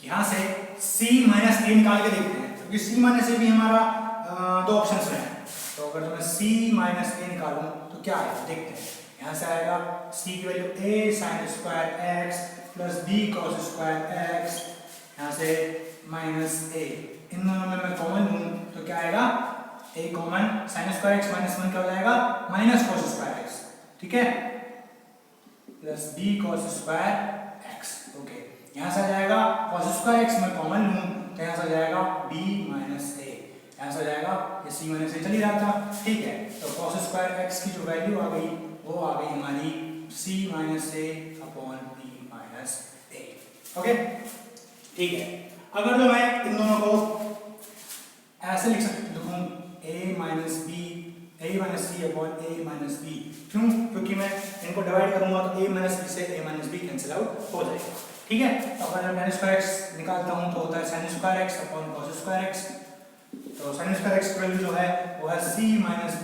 यहाँ से c माइनस a निकाल के देखते हैं, क्योंकि c माइनस a भी हमारा दो ऑप्शंस में है, तो अगर जो मैं c माइनस a निकालूं तो क्या आएगा देखते हैं। यहाँ से आएगा c की value a sin square x plus b cos square x, यहाँ से माइनस a, इन दोनों में मैं कॉमन लूं तो क्या आएगा? a common, sin square x minus 1 क्या हो जाएगा? Minus cos square x। ठीक है, plus b cos square x। Okay, यहाँ से आ जाएगा cos स्क्वायर x मैं कॉमन लूं तो यहाँ से आ जाएगा b माइनस a, यहाँ से आ जाएगा ये c माइनस a चल ही रहा था। ठीक है, तो cos स्क्वायर x की जो वैल्यू आ गई वो आ गई हमारी c minus a upon b minus a। Okay, ठीक है। अगर जो मैं इन दोनों को ऐसे लिख सकता हूँ a minus c upon a minus b, क्यों? क्योंकि मैं इनको डिवाइड करूंगा तो a माइनस b से a minus b cancel out हो जाएगा। ठीक है, तो अगर मैं tan स्क्वायर x निकालता हूँ तो होता है sin square x upon cos square x। तो sin स्क्वायर x की वैल्यू जो है वो है c minus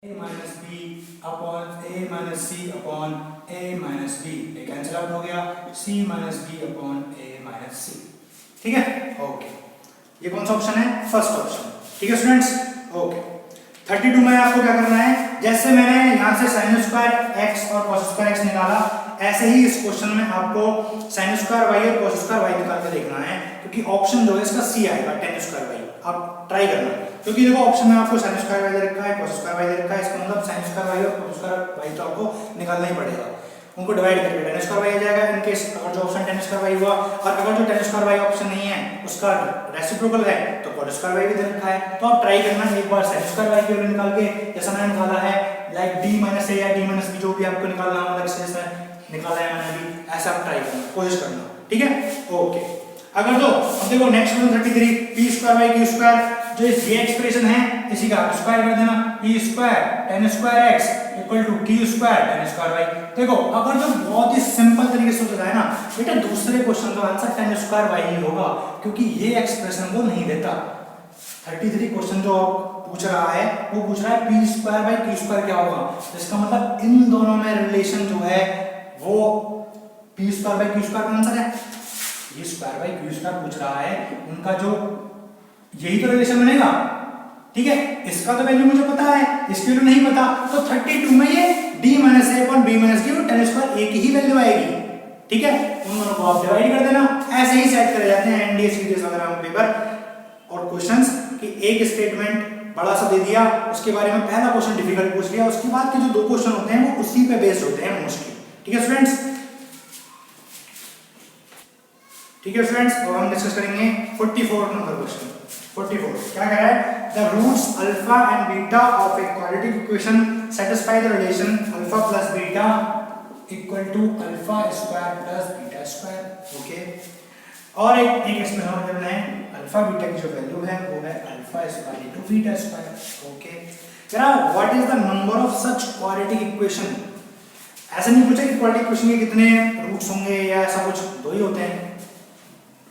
a minus b upon a minus c upon a minus b, ये कैंसिल आउट हो गया c minus b upon a minus c। ठीक है, ओके। ये कौन सा ऑप्शन है? First option. ठीक है स्टूडेंट्स, ओके। 32 में आपको क्या करना है, जैसे मैंने यहाँ से sin स्क्वायर x और cos स्क्वायर x निकाला, ऐसे ही इस क्वेश्चन में आपको sin स्क्वायर y और cos स्क्वायर y निकाल के देखना है, क्योंकि ऑप्शन जो है इसका c आएगा tan स्क्वायर y। आप ट्राई करना, क्योंकि देखो ऑप्शन में आपको sin स्क्वायर y दे रखा है, cos स्क्वायर y दे रखा है, इसका मतलब sin स्क्वायर y और cos स्क्वायर y तो आपको निकालना ही पड़ेगा। उनको डिवाइड करके tan स्क्वायर y आ जाएगा, इन केस अगर जो ऑप्शन tan स्क्वायर y हुआ, और अगर जो tan स्क्वायर y ऑप्शन नहीं है उसका रेसिप्रोकल है तो cos स्क्वायर y भी दे रखा है। तो आप ट्राई करना एक बार sin स्क्वायर y की वैल्यू निकाल के, जैसा मैंने निकाला है लाइक d माइनस a या d माइनस b जो भी आपको निकालना हो, जैसे निकाला है मैंने भी, ऐसा आप ट्राई करना, कोशिश करना। ठीक है, ओके। अगर जो अब देखो next question 33, p square by q square, जो ये एक्सप्रेशन है इसी का स्क्वायर कर देना, p square tan square x equal to q square tan square y। देखो अगर जो बहुत ही सिंपल तरीके से सोचा जाए ना बेटा, दूसरे क्वेश्चन का आंसर tan स्क्वायर y ही होगा, क्योंकि ये एक्सप्रेशन वो नहीं देता। 33 क्वेश्चन जो पूछ रहा है वो पूछ रहा है p square by q square क्या होगा, इसका मतलब इन दोनों में रिलेशन जो है वो p square by q square का आंसर है। ये स्क्वायर बाई q स्क्वायर पूछ रहा है, उनका जो यही तो रिलेशन बनेगा। ठीक है, इसका तो वैल्यू मुझे पता है, इसकी वैल्यू नहीं पता, तो 32 में ये d minus a upon b minus q tan square a की ही वैल्यू आएगी। ठीक है, उन दोनों को आप डिवाइड कर देना, ऐसे ही सेट करे जाते हैं एनडीए सीरीज वगैरह में पेपर और क्वेश्चंस कि एक स्टेटमेंट बड़ा सा दे दिया, उसके बारे में पहला क्वेश्चन डिफिकल्ट पूछ लिया, उसके बाद के जो दो क्वेश्चन होते हैं वो उसी पे बेस्ड होते हैं मोस्टली। ठीक है स्टूडेंट्स, ठीक है स्टूडेंट्स, और हम डिस्कस करेंगे 44 नंबर क्वेश्चन। 44 क्या कह रहा है, the roots alpha and beta of a quadratic equation satisfy the relation alpha plus beta equal to alpha square plus beta square. Okay, और एक एक्सप्रेशन और देना है, अल्फा बीटा की जो वैल्यू है वो है alpha square into beta square. Okay, जनाब what is the number of such quadratic equation. ऐसा नहीं पूछा कि क्वाड्रेटिक इक्वेशन के कितने रूट्स होंगे या ऐसा कुछ, दो ही होते हैं,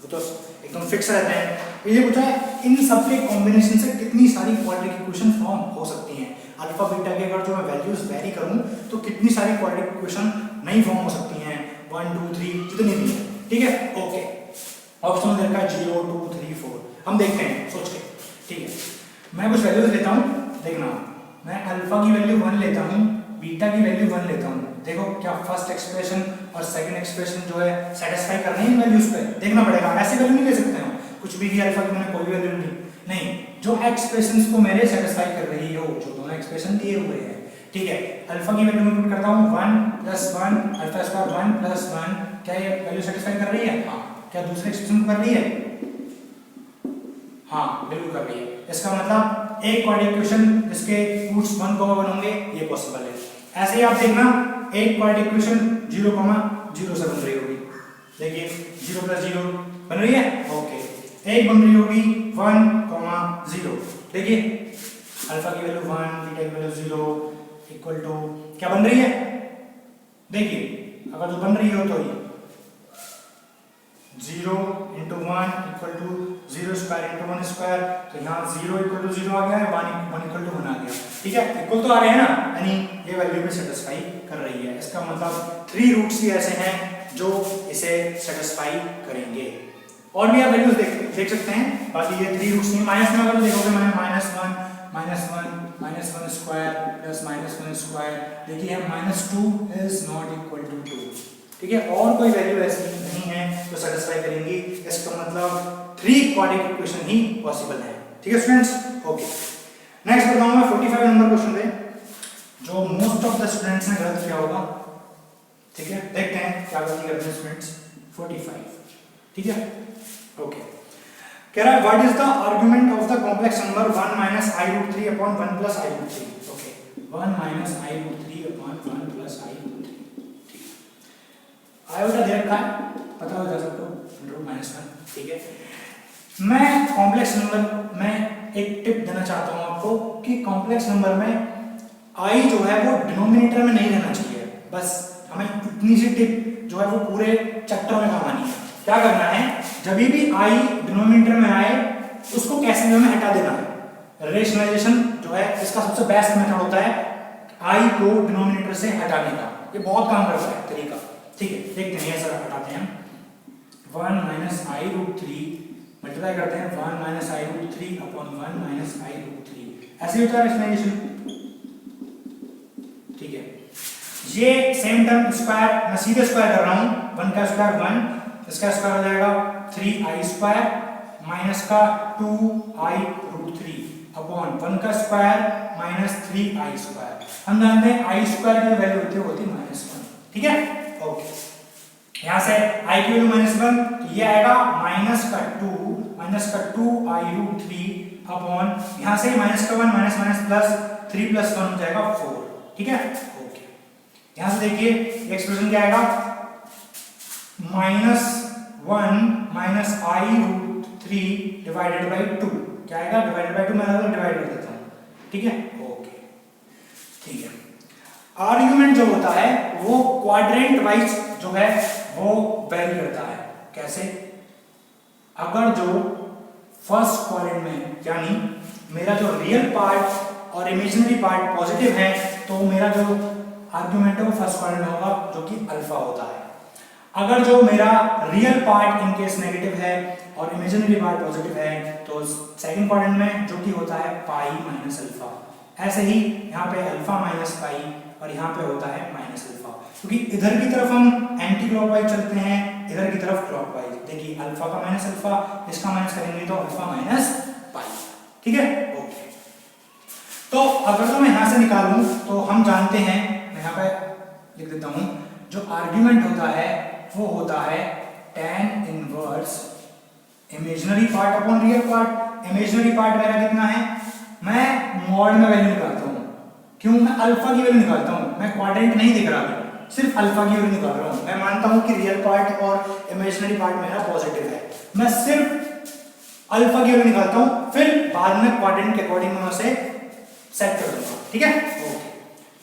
वो तो एकदम फिक्स रहते हैं। ये पूछा है इन सब के कॉम्बिनेशन से कितनी सारी क्वाड्रेटिक इक्वेशन फॉर्म हो सकती हैं। अल्फा बीटा के अगर जो मैं वैल्यूज वेरी करूं तो कितनी सारी क्वाड्रेटिक इक्वेशन नहीं फॉर्म हो सकती हैं, 1 2 3 जितनी भी है। ठीक है, ओके, ऑप्शन में देखा 0 2 3 4, हम देखते हैं सोच के। ठीक है, मैं कुछ वैल्यूज लेता हूं, देखना मैं अल्फा की वैल्यू 1 लेता हूं, बीटा की वैल्यू 1 लेता हूं। देखो क्या फर्स्ट एक्सप्रेशन और सेकंड एक्सप्रेशन जो है सेटिस्फाई करने हैं वैल्यूज पे, देखना पड़ेगा। ऐसे वैल्यू नहीं ले सकते हम, कुछ भी दिया अल्फा की मैंने कोई वैल्यू नहीं, जो एक्सप्रेशंस को मेरे सेटिस्फाई कर रही हो, जो दोनों एक्सप्रेशन दिए हुए हैं। ठीक है, अल्फा की वैल्यू मैं पुट करता हूं 1 + 1 अल्फा स्क्वायर 1 + 1, क्या ये वैल्यू सेटिस्फाई कर रही है? हां। क्या दूसरे एक्सप्रेशन कर रही है? हां, बिल्कुल कर रही है। इसका मतलब एक क्वाड्रेटिक इक्वेशन जिसके रूट्स 1, 1 होंगे, ये पॉसिबल है। ऐसे ही आप देखना एक क्वाड्रेटिक इक्वेशन 0, 0 से बन रही होगी। देखिए 0 + 0 बन रही है। ओके, एक बन रही होगी 1, 0। देखिए अल्फा की वैल्यू 1, बीटा की वैल्यू 0 इक्वल टू क्या बन रही है? देखिए अगर जो बन रही हो तो ये 0 × 1 इक्वल टू 0 स्क्वायर × 1 स्क्वायर, तो यहाँ 0 = 0 आ गया है, 1 = 1 आ गया। ठीक है, इक्वल तो आ रहे हैं ना, यानी ये वैल्यू भी सेटिस्फाई कर रही है। इसका मतलब 3 रूट्स भी ऐसे हैं जो इसे सेटिस्फाई करेंगे। और भी आप वैल्यूज देख सकते हैं, बाकी ये 3 रूट्स नहीं। माइनस में अगर देखोगे मैंने -1 -1 स्क्वायर प्लस -1 स्क्वायर, देखिए -2 इज नॉट इक्वल टू 2। ठीक है, और कोई वैल्यू ऐसी नहीं है जो सेटिस्फाई करेंगी। इसका मतलब 3 क्वाड्रेटिक इक्वेशन ही पॉसिबल है। ठीक है स्टूडेंट्स, ओके, नेक्स्ट बताऊं मैं 45 नंबर क्वेश्चन पे, जो मोस्ट ऑफ द स्टूडेंट्स ने गलत किया होगा। ठीक है, देखते हैं क्या गलती करते हैं स्टूडेंट्स। 45, ठीक है, ओके, कह रहा है what is the argument of the complex number 1 - i√3 / 1 + i√3। Okay, 1 - i√3 / 1 + i√3। Iota दे रखा है, पता हो जा सबको, √-1। ठीक है, मैं कॉम्प्लेक्स नंबर में एक टिप देना चाहता हूं आपको कि कॉम्प्लेक्स नंबर में i जो है वो डिनोमिनेटर में नहीं रहना चाहिए। बस हमें इतनी सी टिप जो है वो पूरे चैप्टर में काम आनी है। क्या करना है, जब भी i डिनोमिनेटर में आए उसको कैसे में हटा देना है। रेशनलाइजेशन जो है इसका सबसे बेस्ट मेथड होता है i को डिनोमिनेटर से हटाने का, ये बहुत काम करता है तरीका। ठीक है, देखते हैं, ऐसा हटाते हैं 1 - i√3 मल्टीप्लाई करते हैं 1 - i√3 / 1 - i√3, ऐसे होता है रेशनलाइजेशन। ठीक है, ये सेम टर्म स्क्वायर मैं सीधे स्क्वायर कर रहा हूं, 1 का स्क्वायर 1, इसका स्क्वायर हो जाएगा 3i² माइनस का 2i√3 अपॉन 1 का स्क्वायर माइनस 3i²। हम जानते हैं i² की वैल्यू होती है -1। ठीक है, ओके, यहां से i की वैल्यू -1, तो ये आएगा -2i√3 अपॉन यहां से -1 माइनस प्लस 3 + 1 हो जाएगा 4। ठीक है, ओके, यहां से देखिए एक्सप्रेशन क्या आएगा, -1 - i√3 / 2 क्या आएगा, /2 मैं डिवाइड कर देता हूं। ठीक है, ओके, ठीक है, आर्गुमेंट जो होता है वो क्वाड्रेंट वाइज जो है वो वेरी करता है। कैसे, अगर जो फर्स्ट क्वाड्रेंट में यानी मेरा जो रियल पार्ट और इमेजिनरी पार्ट पॉजिटिव है, तो मेरा जो आर्गुमेंट है वो फर्स्ट क्वाड्रेंट में होगा जो कि अल्फा होता है। अगर जो मेरा real part in case negative है और इमेजिनरी पार्ट पॉजिटिव है, तो सेकंड क्वाड्रेंट में जो कि होता है पाई माइनस अल्फा। ऐसे ही यहाँ पे अल्फा माइनस पाई और यहाँ पे होता है माइनस अल्फा, क्योंकि इधर की तरफ हम एंटी क्लॉकवाइज चलते हैं, इधर की तरफ क्लॉकवाइज। देखिए अल्फा का माइनस अल्फा, इसका माइनस करेंगे तो अल्फा माइनस पाई। ठीक है, ओके, तो अगर तो मैं यहाँ से निकालूं तो हम जानते हैं, मैं यहाँ पे लिख देता हूँ, जो आर्ग्यूमेंट होता है वो होता है tan inverse imaginary part upon real part. Imaginary part मेरा कितना है, मैं मॉड में वैल्यू निकालता हूँ, क्यों, मैं अल्फा की वैल्यू निकालता हूँ, मैं क्वाड्रेंट नहीं दिख रहा, सिर्फ अल्फा की वैल्यू निकाल रहा हूँ। मैं मानता हूँ कि रियल पार्ट और इमेजिनरी पार्ट मेरा पॉजिटिव है, मैं सिर्फ अल्फा की वैल्यू निकालता हूँ, फिर बाद में क्वाड्रेंट के अकॉर्डिंग मैं उसे सेट कर दूंगा, ठीक है। ओके,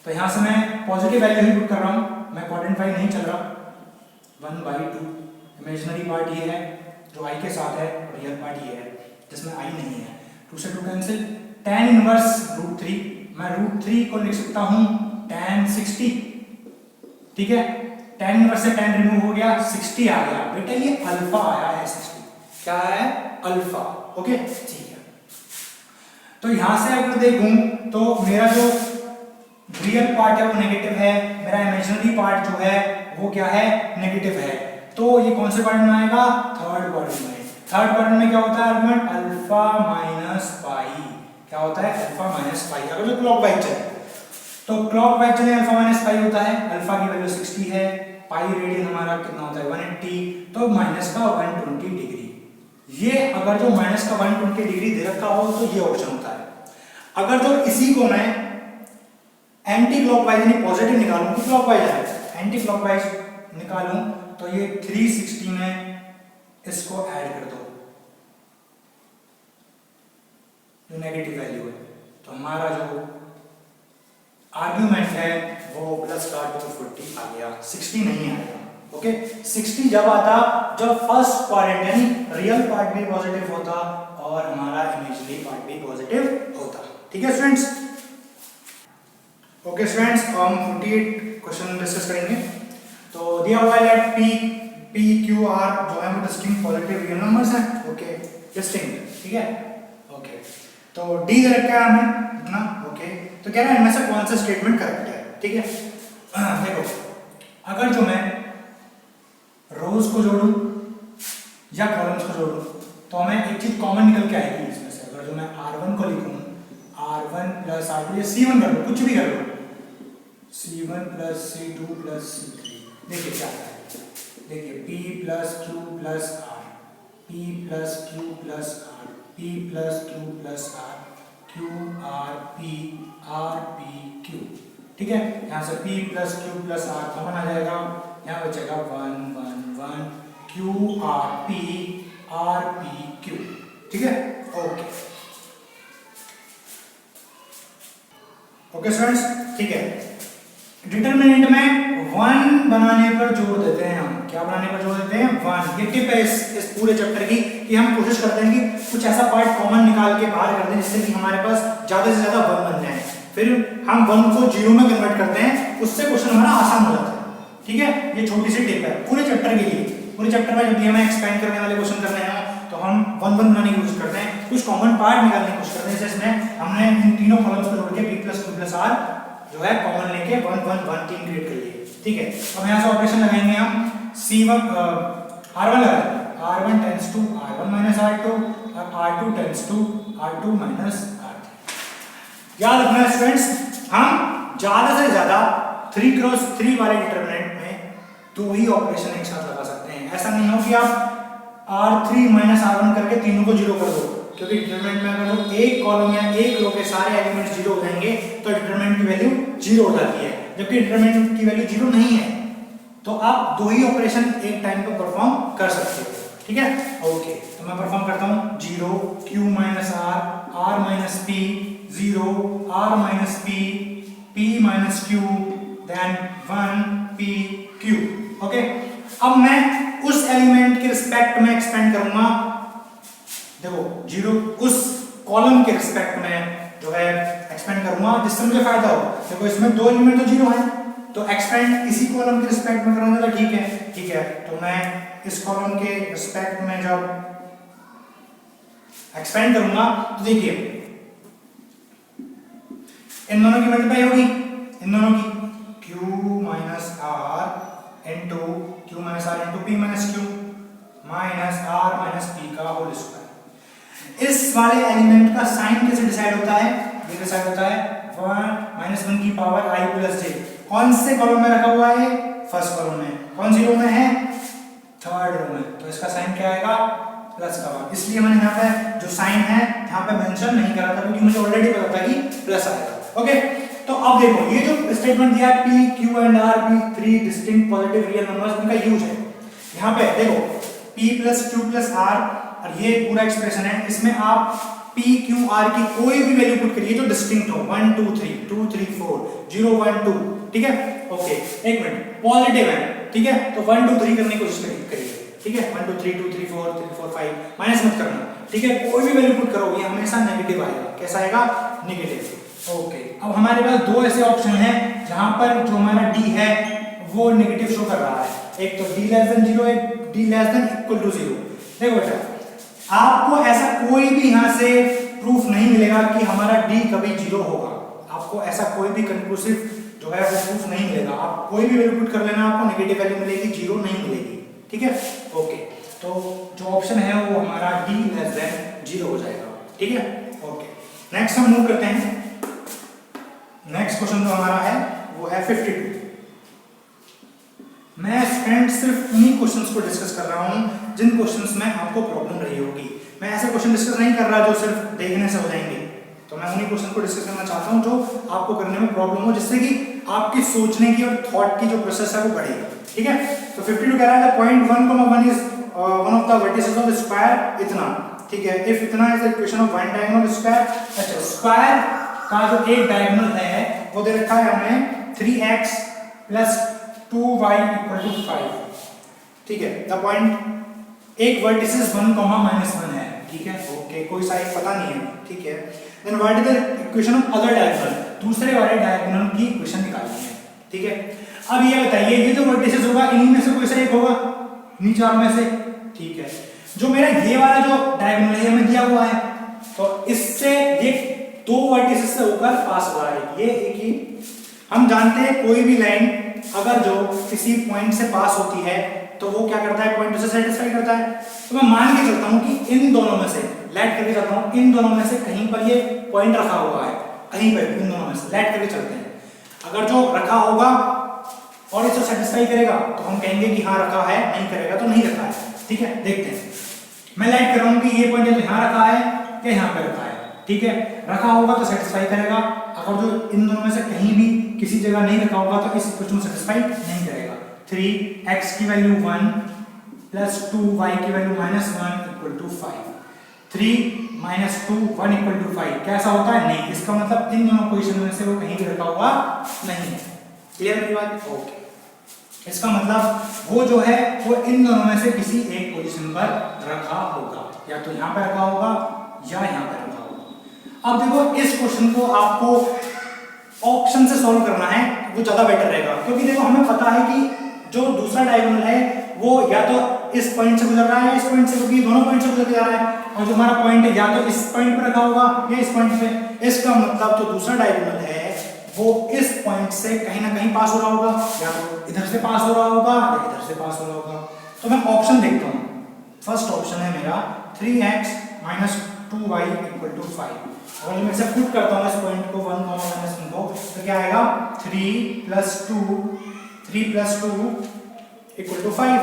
तो यहाँ से मैं पॉजिटिव वैल्यू ही पुट कर रहा हूँ, मैं क्वाड्रेंट फाई नहीं चल रहा। 1/2 इमेजिनरी पार्ट ये है जो आई के साथ है, और रियल पार्ट ये है जिसमें आई नहीं है। 2 से 2 कैंसिल। tan इनवर्स √3, मैं √3 को लिख सकता हूँ tan 60, ठीक है। tan इनवर्स से tan रिमूव हो गया, 60 आ गया। बेटा ये अल्फा आया है, 60 क्या है, अल्फा। ओके, ठीक है। तो यहां से अगर देखूं तो मेरा जो रियल पार्ट है वो नेगेटिव है, मेरा इमेजिनरी पार्ट जो है वो क्या है, नेगेटिव है। तो ये कौन से पार्ट में आएगा, थर्ड क्वाड्रेंट में। थर्ड क्वाड्रेंट में क्या होता है आर्गुमेंट, अल्फा माइनस पाई। क्या होता है, अल्फा माइनस पाई। अगर जो क्लॉकवाइज चले तो क्लॉकवाइज चले अल्फा माइनस पाई होता है। अल्फा की वैल्यू 60 है, पाई रेडियन हमारा कितना होता है 180, तो माइनस का 120 डिग्री। ये अगर जो माइनस का 120 डिग्री दे रखा हो तो ये ऑप्शन होता है। अगर जो इसी को मैं एंटी क्लॉकवाइज यानी पॉजिटिव निकालूं कि क्लॉकवाइज है, एंटी क्लॉकवाइज निकालूं तो ये 360 में इसको ऐड कर दो जो नेगेटिव वैल्यू है, तो हमारा जो आर्ग्यूमेंट है वो प्लस का 240 आ गया, 60 नहीं आएगा। ओके, 60 जब आता जब फर्स्ट क्वाड्रेंट यानी रियल पार्ट भी पॉजिटिव होता और हमारा इमेजिनरी पार्ट भी पॉजिटिव होता। ठीक है स्टूडेंट्स। ओके स्टूडेंट्स, हम 48 क्वेश्चन डिस्कस करेंगे। तो दिया हुआ है P Q R जो है वो डिस्टिंक्ट पॉजिटिव रियल नंबर्स हैं। ओके, डिस्टिंक्ट, ठीक है। ओके, तो D दे रखा है हमें इतना। ओके, तो कह रहा है इनमें से कौन सा स्टेटमेंट करेक्ट है, ठीक है। देखो, अगर जो मैं रोज को जोड़ूं या कॉलम्स को जोड़ूं तो हमें एक चीज कॉमन निकल के आएगी इसमें से। अगर जो मैं R1 को लिखूं, R1 प्लस R2 या C1 कर लो, कुछ भी कर लो, C1 plus C2 plus C3, देखिए क्या है, देखिए P plus Q plus R, P plus Q plus R, P plus Q plus R, Q R P R P Q, ठीक है। यहाँ से P plus Q plus R common आ जाएगा, यहाँ बचेगा 1 1 1 Q R P R P Q, ठीक है। ओके ओके स्टूडेंट्स, ठीक है। डिटरमिनेंट में 1 बनाने पर जोड़ देते हैं हम। क्या बनाने पर जोड़ देते हैं, 1। ये टिप है इस पूरे चैप्टर की कि हम कोशिश करते हैं कि कुछ ऐसा पार्ट कॉमन निकाल के बाहर कर दें जिससे कि हमारे पास ज्यादा से ज्यादा 1 बन जाए, फिर हम 1 को 0 में कन्वर्ट करते हैं, उससे क्वेश्चन हमारा आसान हो जाता है। ठीक है, ये छोटी सी टिप है पूरे चैप्टर के लिए। पूरे चैप्टर में जब भी हमें एक्सपेंड करने वाले क्वेश्चन करने हैं तो हम 1 1 बनाने की कोशिश करते हैं, कुछ कॉमन पार्ट निकालने की कोशिश करते हैं। जैसे इसमें हमने इन तीनों कॉलम्स को जोड़ के P plus Q plus R जो है कॉमन लेके 1 1 1 3 क्रिएट कर लिए। ठीक है, अब यहाँ से ऑपरेशन लगाएंगे हम। C1 R1 लगाएंगे, R1 tends to R1 minus R2 और R2 tends to R2 minus R3। याद रखना स्टूडेंट्स, हम ज्यादा से ज्यादा 3 क्रॉस 3 वाले डिटरमिनेंट में 2 ही ऑपरेशन एक साथ लगा सकते हैं। ऐसा नहीं हो कि आप R3 माइनस R1 करके तीनों को 0 कर दो, क्योंकि डिटरमिनेंट में अगर एक कॉलम या एक रो के सारे एलिमेंट्स 0 हो जाएंगे तो डिटरमिनेंट की वैल्यू 0 हो जाती है, जबकि डिटरमिनेंट की वैल्यू 0 नहीं है। तो आप 2 ही ऑपरेशन एक टाइम पे परफॉर्म कर सकते हो। ठीक है, ओके, तो मैं परफॉर्म करता हूं। 0 Q minus R, R minus P, 0 R minus P, P minus Q, then 1 P Q। Okay, अब मैं उस एलिमेंट के रिस्पेक्ट में एक्सपेंड करूंगा। देखो 0 उस कॉलम के रिस्पेक्ट में जो है एक्सपेंड करूंगा जिससे मुझे फायदा हो। देखो इसमें 2 एलिमेंट तो 0 है, तो एक्सपेंड इसी कॉलम के रिस्पेक्ट में करूंगा तो ठीक है। ठीक है, तो मैं इस कॉलम के रिस्पेक्ट में जब एक्सपेंड करूंगा तो देखिए इन दोनों की मल्टीप्लाई होगी, इन दोनों की Q minus R into Q minus R into P minus Q minus R minus P का होल स्क्वायर। इस वाले एलिमेंट का साइन कैसे डिसाइड होता है, ये डिसाइड होता है 1 की पावर I प्लस j। कौन से कॉलम में रखा हुआ है, फर्स्ट कॉलम में। कौन सी रो में है, थर्ड रो में। प्लस का 1, इसलिए मैंने यहाँ पे जो साइन है यहाँ पे मेंशन नहीं करा था क्योंकि मुझे ऑलरेडी पता था कि प्लस आएगा। ओके, तो अब देखो ये जो स्टेटमेंट दिया है P, Q एंड R भी 3 डिस्टिंक्ट पॉजिटिव रियल नंबर्स, उनका यूज है। यहाँ पे देखो P plus Q plus R और ये पूरा एक्सप्रेशन है, इसमें आप P, Q, R की कोई भी वैल्यू पुट करिए जो डिस्टिंक्ट हो, 1 2 3 2 3 4 0 1 2, ठीक है। ओके, एक मिनट, पॉजिटिव है, ठीक है, तो 1 2 3 करने की कोशिश करिए, ठीक है, 1 2 3 2 3 4 3 4 5, माइनस मत करना, ठीक है, कोई भी वैल्यू पुट करो ये हमेशा नेगेटिव आएगा। कैसा आएगा? नेगेटिव। ओके, अब हमारे पास दो ऐसे ऑप्शन हैं जहां पर जो हमारा D है वो नेगेटिव शो कर रहा है, एक तो D लेस देन 0, एक D less than equal to 0। देखो बेटा, आपको ऐसा कोई भी यहां से प्रूफ नहीं मिलेगा कि हमारा D कभी 0 होगा, आपको ऐसा कोई भी कंक्लूसिव जो है वो प्रूफ नहीं मिलेगा। आप कोई भी वैल्यू पुट कर लेना, आपको नेगेटिव वैल्यू मिलेगी, 0 नहीं मिलेगी, ठीक है। ओके, तो जो ऑप्शन है वो हमारा D लेस देन 0 हो जाएगा, ठीक है। ओके, नेक्स्ट हम मूव करते हैं। नेक्स्ट क्वेश्चन जो हमारा है वो है 52। मैं फ्रेंड सिर्फ उन्हीं क्वेश्चंस को डिस्कस कर रहा हूं जिन क्वेश्चंस में आपको प्रॉब्लम रही होगी। मैं ऐसे क्वेश्चन डिस्कस नहीं कर रहा जो सिर्फ देखने से हो जाएंगे, तो मैं उन्हीं क्वेश्चन को डिस्कस करना चाहता हूं जो आपको करने में प्रॉब्लम हो, जिससे कि आपकी सोचने की और थॉट की जो प्रोसेस है वो बढ़ेगा, ठीक है। तो 52 कह रहा है point 1,1 is one of the vertices of square इतना, ठीक है, इफ इतना is the equation of one diagonal square. अच्छा, स्क्वायर का जो एक डायगोनल है वो दे रखा है हमें 3x plus 2y equal to 5, ठीक है। द पॉइंट एक वर्टिसेस 1, -1 है, ठीक है। ओके, कोई साइड पता नहीं है, ठीक है। Then what is the equation of other diagonal, दूसरे वाले डायगोनल की इक्वेशन निकालनी है, ठीक है। अब ये बताइए ये जो वर्टिसेस होगा इन्हीं में से कोई सा एक होगा, इन्हीं चार में से, ठीक है। जो मेरा ये वाला जो डायगोनल है हमें दिया हुआ है, तो इससे ये दो वर्टिसेस से होकर पास हो रहा है, ये एक ही। हम जानते हैं कोई भी लाइन अगर जो किसी पॉइंट से पास होती है तो वो क्या करता है, पॉइंट से सेटिस्फाई करता है। तो मैं मान के चलता हूं कि इन दोनों में से लेट करके चलता हूं, इन दोनों में से कहीं पर ये पॉइंट रखा हुआ है, कहीं पर इन दोनों में से लेट करके चलते हैं। अगर जो रखा होगा और इसे सेटिस्फाई करेगा तो हम कहेंगे कि हाँ रखा है, नहीं करेगा तो नहीं रखा है, ठीक है। देखते हैं, मैं लेट कर रहा हूं कि ये पॉइंट तो यहाँ रखा है या यहाँ पे रखा है, ठीक है। रखा होगा तो सेटिस्फाई करेगा, अगर जो इन दोनों में से कहीं भी किसी जगह नहीं रखा होगा तो इस इक्वेशन को सेटिस्फाई नहीं करेगा। 3x की वैल्यू 1 प्लस 2y की value -1 equal to 5, 3 - 2 1 equal to 5 कैसा होता है, नहीं। इसका मतलब इन दोनों पोजीशन में से वो कहीं भी रखा हुआ नहीं है। क्लियर मेरी बात? ओके, इसका मतलब वो जो है वो इन दोनों में से किसी एक पोजीशन पर रखा होगा, या तो यहाँ पे रखा होगा या यहाँ पे रखा होगा। अब देखो इस क्वेश्चन को आपको ऑप्शन से सॉल्व करना है, वो ज्यादा बेटर रहेगा, क्योंकि देखो हमें पता है कि जो दूसरा डायगोनल है वो या तो इस पॉइंट से गुजर रहा है या इस पॉइंट से, क्योंकि दोनों पॉइंट से गुजर के जा रहा है, और जो हमारा पॉइंट है या तो इस पॉइंट पे रखा होगा या इस पॉइंट पे। इसका मतलब जो दूसरा डायगोनल है वो इस पॉइंट से कहीं ना कहीं पास हो रहा होगा, या तो इधर से पास हो रहा होगा या इधर से पास हो रहा होगा। तो मैं ऑप्शन देखता हूँ, फर्स्ट ऑप्शन है मेरा 3x - 2y इक्वल टू 5। अगर मैं इसे पुट करता हूँ इस पॉइंट को 1, -1 को, तो क्या आएगा 3 + 2 इक्वल टू 5,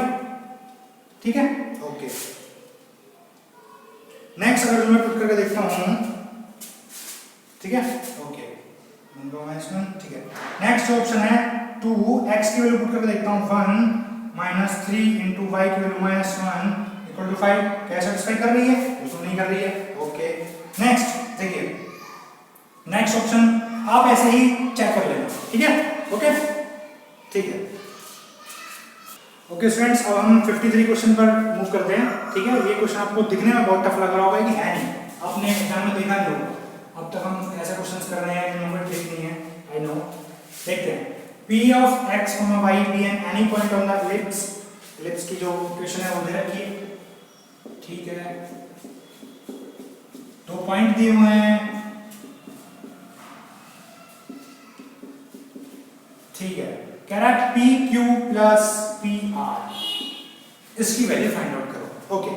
ठीक है। ओके, नेक्स्ट अगर मैं पुट करके देखता हूँ, ठीक है। ओके, 1, ठीक है। नेक्स्ट ऑप्शन है 2x की वैल्यू पुट करके देखता हूँ 1 - 3 × y की वैल्यू -1 इक्वल टू 5, क्या सेटिस्फाई कर रही है? बिल्कुल नहीं कर रही है। ओके, नेक्स्ट देखिए, नेक्स्ट ऑप्शन आप ऐसे ही चेक कर लेना, ठीक है। ओके, ठीक है। ओके स्टूडेंट्स, अब हम 53 क्वेश्चन पर मूव करते हैं, ठीक है। ये क्वेश्चन आपको दिखने में बहुत टफ लग रहा होगा कि है नहीं, आपने एग्जाम में देखा नहीं होगा, अब तक हम ऐसे क्वेश्चंस कर रहे हैं नंबर ठीक नहीं है, आई नो। देखते हैं, P of x, y be an any point on the ellipse, ellipse की जो इक्वेशन है वो दे रखी है, ठीक है। दो पॉइंट दिए हुए हैं, ठीक है। कह रहा है PQ + PR, इसकी वैल्यू फाइंड आउट करो। ओके,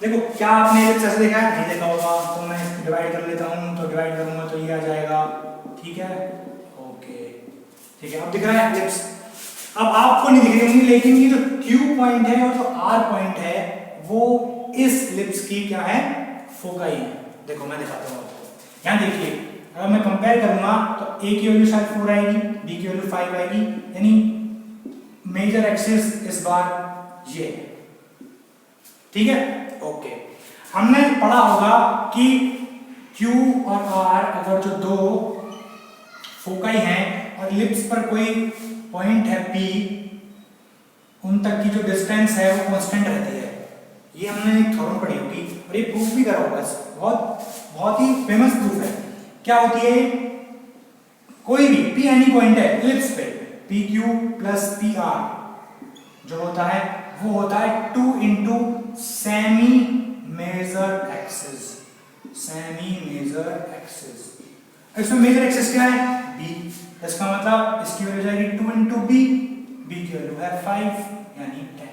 देखो क्या आपने एलिप्स ऐसे देखा है? नहीं देखा होगा, तो मैं इसको डिवाइड कर लेता हूं, तो डिवाइड करूंगा तो ये आ जाएगा, ठीक है। ओके, ठीक है, अब दिख रहा है एलिप्स। अब आपको नहीं दिख रही होंगी, लेकिन ये जो Q पॉइंट है और जो R पॉइंट है वो इस लिप्स की क्या है, फोकाई है। देखो मैं दिखाता हूँ आपको, यहाँ देखिए अगर मैं कंपेयर करूंगा तो ए की वैल्यू शायद 4 आएगी, बी की वैल्यू 5 आएगी, यानी मेजर एक्सिस इस बार ये है। ठीक है, ओके। हमने पढ़ा होगा कि Q और R अगर जो दो फोकाई हैं और लिप्स पर कोई पॉइंट है P, उन तक की जो डिस्टेंस है वो कांस्टेंट रहती है। ये हमने एक थ्योरम पढ़ी होगी और ये प्रूफ भी करा होगा, बहुत ही फेमस प्रूफ है। क्या होती है, कोई भी P एनी पॉइंट है लिप्स पे, PQ प्लस PR जो होता है वो होता है 2 into semi major axis. Semi major axis, इसमें मेजर एक्सिस क्या है, B, इसका मतलब इसकी वैल्यू जाएगी 2 इंटू B, B की वैल्यू है 5 यानी 10।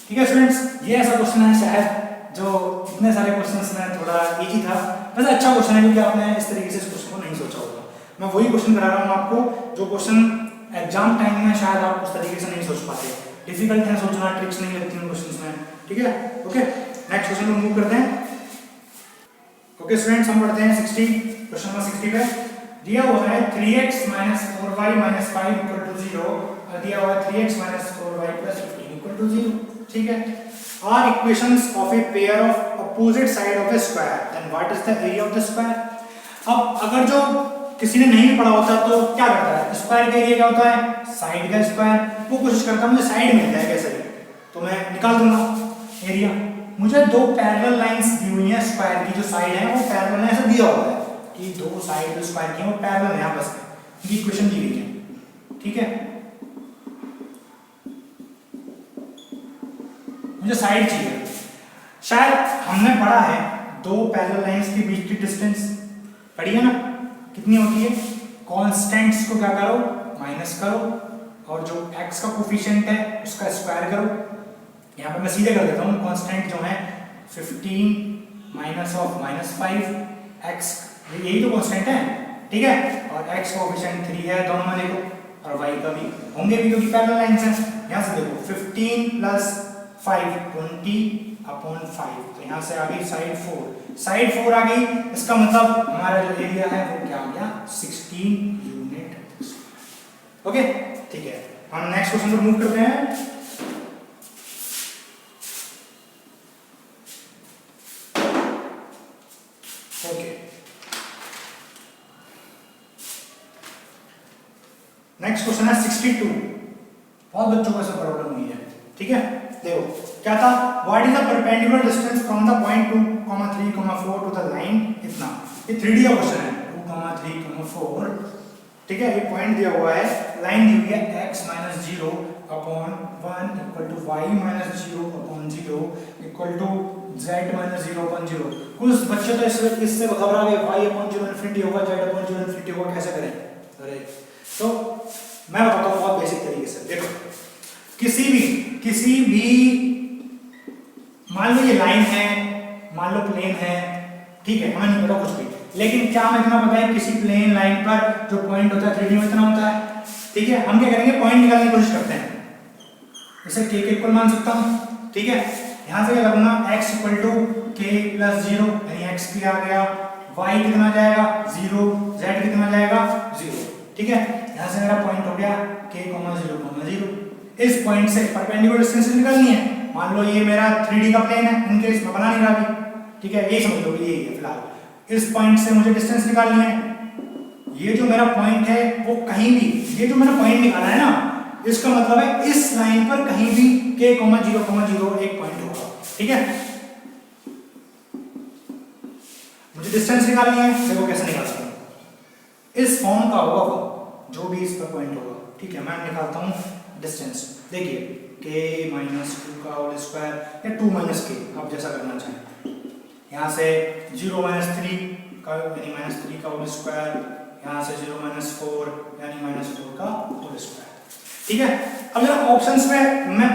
ठीक है स्टूडेंट्स, ये ऐसा क्वेश्चन है शायद जो इतने सारे क्वेश्चंस में थोड़ा इजी था, वैसे अच्छा क्वेश्चन है क्योंकि आपने इस तरीके से इस क्वेश्चन को नहीं सोचा होगा। मैं वही क्वेश्चन करा रहा हूँ आपको जो क्वेश्चन एग्जाम टाइम में शायद आप उस तरीके से नहीं सोच पाते, डिफिकल्ट है सोचना, ट्रिक्स नहीं लगती उन क्वेश्चंस में। ठीक है, ओके, नेक्स्ट क्वेश्चन को मूव करते हैं। ओके स्टूडेंट्स, हम पढ़ते हैं 60 क्वेश्चन नंबर 60 पे। दिया हुआ है 3x 4y 5 0 और दिया हुआ है 3x 4y 15 0। ठीक है, are equations of a pair of opposite side of a square, then what is the area of the square? अब अगर जो किसी ने नहीं पढ़ा होता तो क्या करता है, स्क्वायर का एरिया क्या होता है, साइड का स्क्वायर। वो कोशिश करता है मुझे साइड मिल जाए कैसे भी, तो मैं निकाल दूंगा एरिया। मुझे दो पैरेलल लाइंस दी हुई हैं, स्क्वायर की जो साइड है वो पैरेलल है, ऐसा दिया हुआ है कि दो साइड जो स्क्वायर की हैं वो पैरेलल है आपस में, ये इक्वेशन दी गई है। ठीक है, मुझे साइड चाहिए। शायद हमने पढ़ा है दो पैरेलल लाइंस के बीच की डिस्टेंस पढ़ी है ना, कितनी होती है, कांस्टेंट्स को क्या करो, माइनस करो और जो x का कोफिशिएंट है उसका स्क्वायर करो। यहाँ पे मैं सीधे कर देता हूँ, कांस्टेंट जो है 15 माइनस ऑफ -5 x, यही तो कांस्टेंट है। ठीक है, और x का कोफिशिएंट 3 है दोनों में देखो, और y का भी होंगे भी क्योंकि पैरेलल लाइंस हैं। यहाँ से देखो 15 प्लस 5 20/5, तो यहाँ से आ गई साइड 4, साइड 4 आ गई, इसका मतलब हमारा जो एरिया है वो क्या आ गया, 16 यूनिट। ओके, ठीक है, हम नेक्स्ट क्वेश्चन पर मूव करते हैं। ओके, नेक्स्ट क्वेश्चन है 62। बहुत बच्चों को ऐसा प्रॉब्लम हुई है। ठीक है, देखो क्या था, what is the perpendicular distance from the point 2, 3, 4 to the line, इतना। ये 3D का क्वेश्चन है, 2, 3, 4। ठीक है, ये पॉइंट दिया हुआ है, लाइन दी हुई है x - 0 upon 1 equal to y - 0 upon 0 equal to z - 0 upon 0। कुछ बच्चे तो इससे घबरा गए, y अपॉन 0 इनफिनिटी होगा, z अपॉन 0 इनफिनिटी होगा, कैसे करें। अरे तो मैं बताता हूँ बहुत बेसिक तरीके से। देखो किसी भी मान लो ये लाइन है, मान लो प्लेन है, ठीक है, हमें नहीं पता कुछ भी, लेकिन क्या हमें इतना पता है किसी प्लेन लाइन पर जो पॉइंट होता है 3D में इतना होता है। ठीक है, हम क्या करेंगे, पॉइंट निकालने की कोशिश करते हैं, इसे k के इक्वल मान सकता हूँ। ठीक है, यहाँ से क्या करूँगा, x equal to k plus 0 यानी x p आ गया, y कितना जाएगा 0, z कितना जाएगा 0। ठीक है, यहाँ से मेरा पॉइंट हो गया k, 0, 0। इस पॉइंट से परपेंडिकुलर डिस्टेंस निकालनी है। मान लो ये मेरा 3D का प्लेन है, इनके इसमें बना नहीं रहा भी। ठीक है, ये समझ लो यही है फिलहाल। इस पॉइंट से मुझे डिस्टेंस निकालनी है। ये जो मेरा पॉइंट है वो कहीं भी, ये जो मैंने पॉइंट निकाला है ना, इसका मतलब है इस लाइन पर कहीं भी k, 0, 0 एक पॉइंट होगा। ठीक है, मुझे डिस्टेंस निकालनी है, देखो कैसे निकालता हूँ, इस फॉर्म का होगा वो जो भी इस पर पॉइंट होगा। ठीक है, मैं निकालता हूँ डिस्टेंस। देखिए k - 2 का होल स्क्वायर या 2 - k, आप जैसा करना चाहें। यहाँ से 0 - 3 का यानी -3 का होल स्क्वायर, यहाँ से 0 - 4 यानी -4 का होल स्क्वायर। ठीक है, अब जरा ऑप्शंस में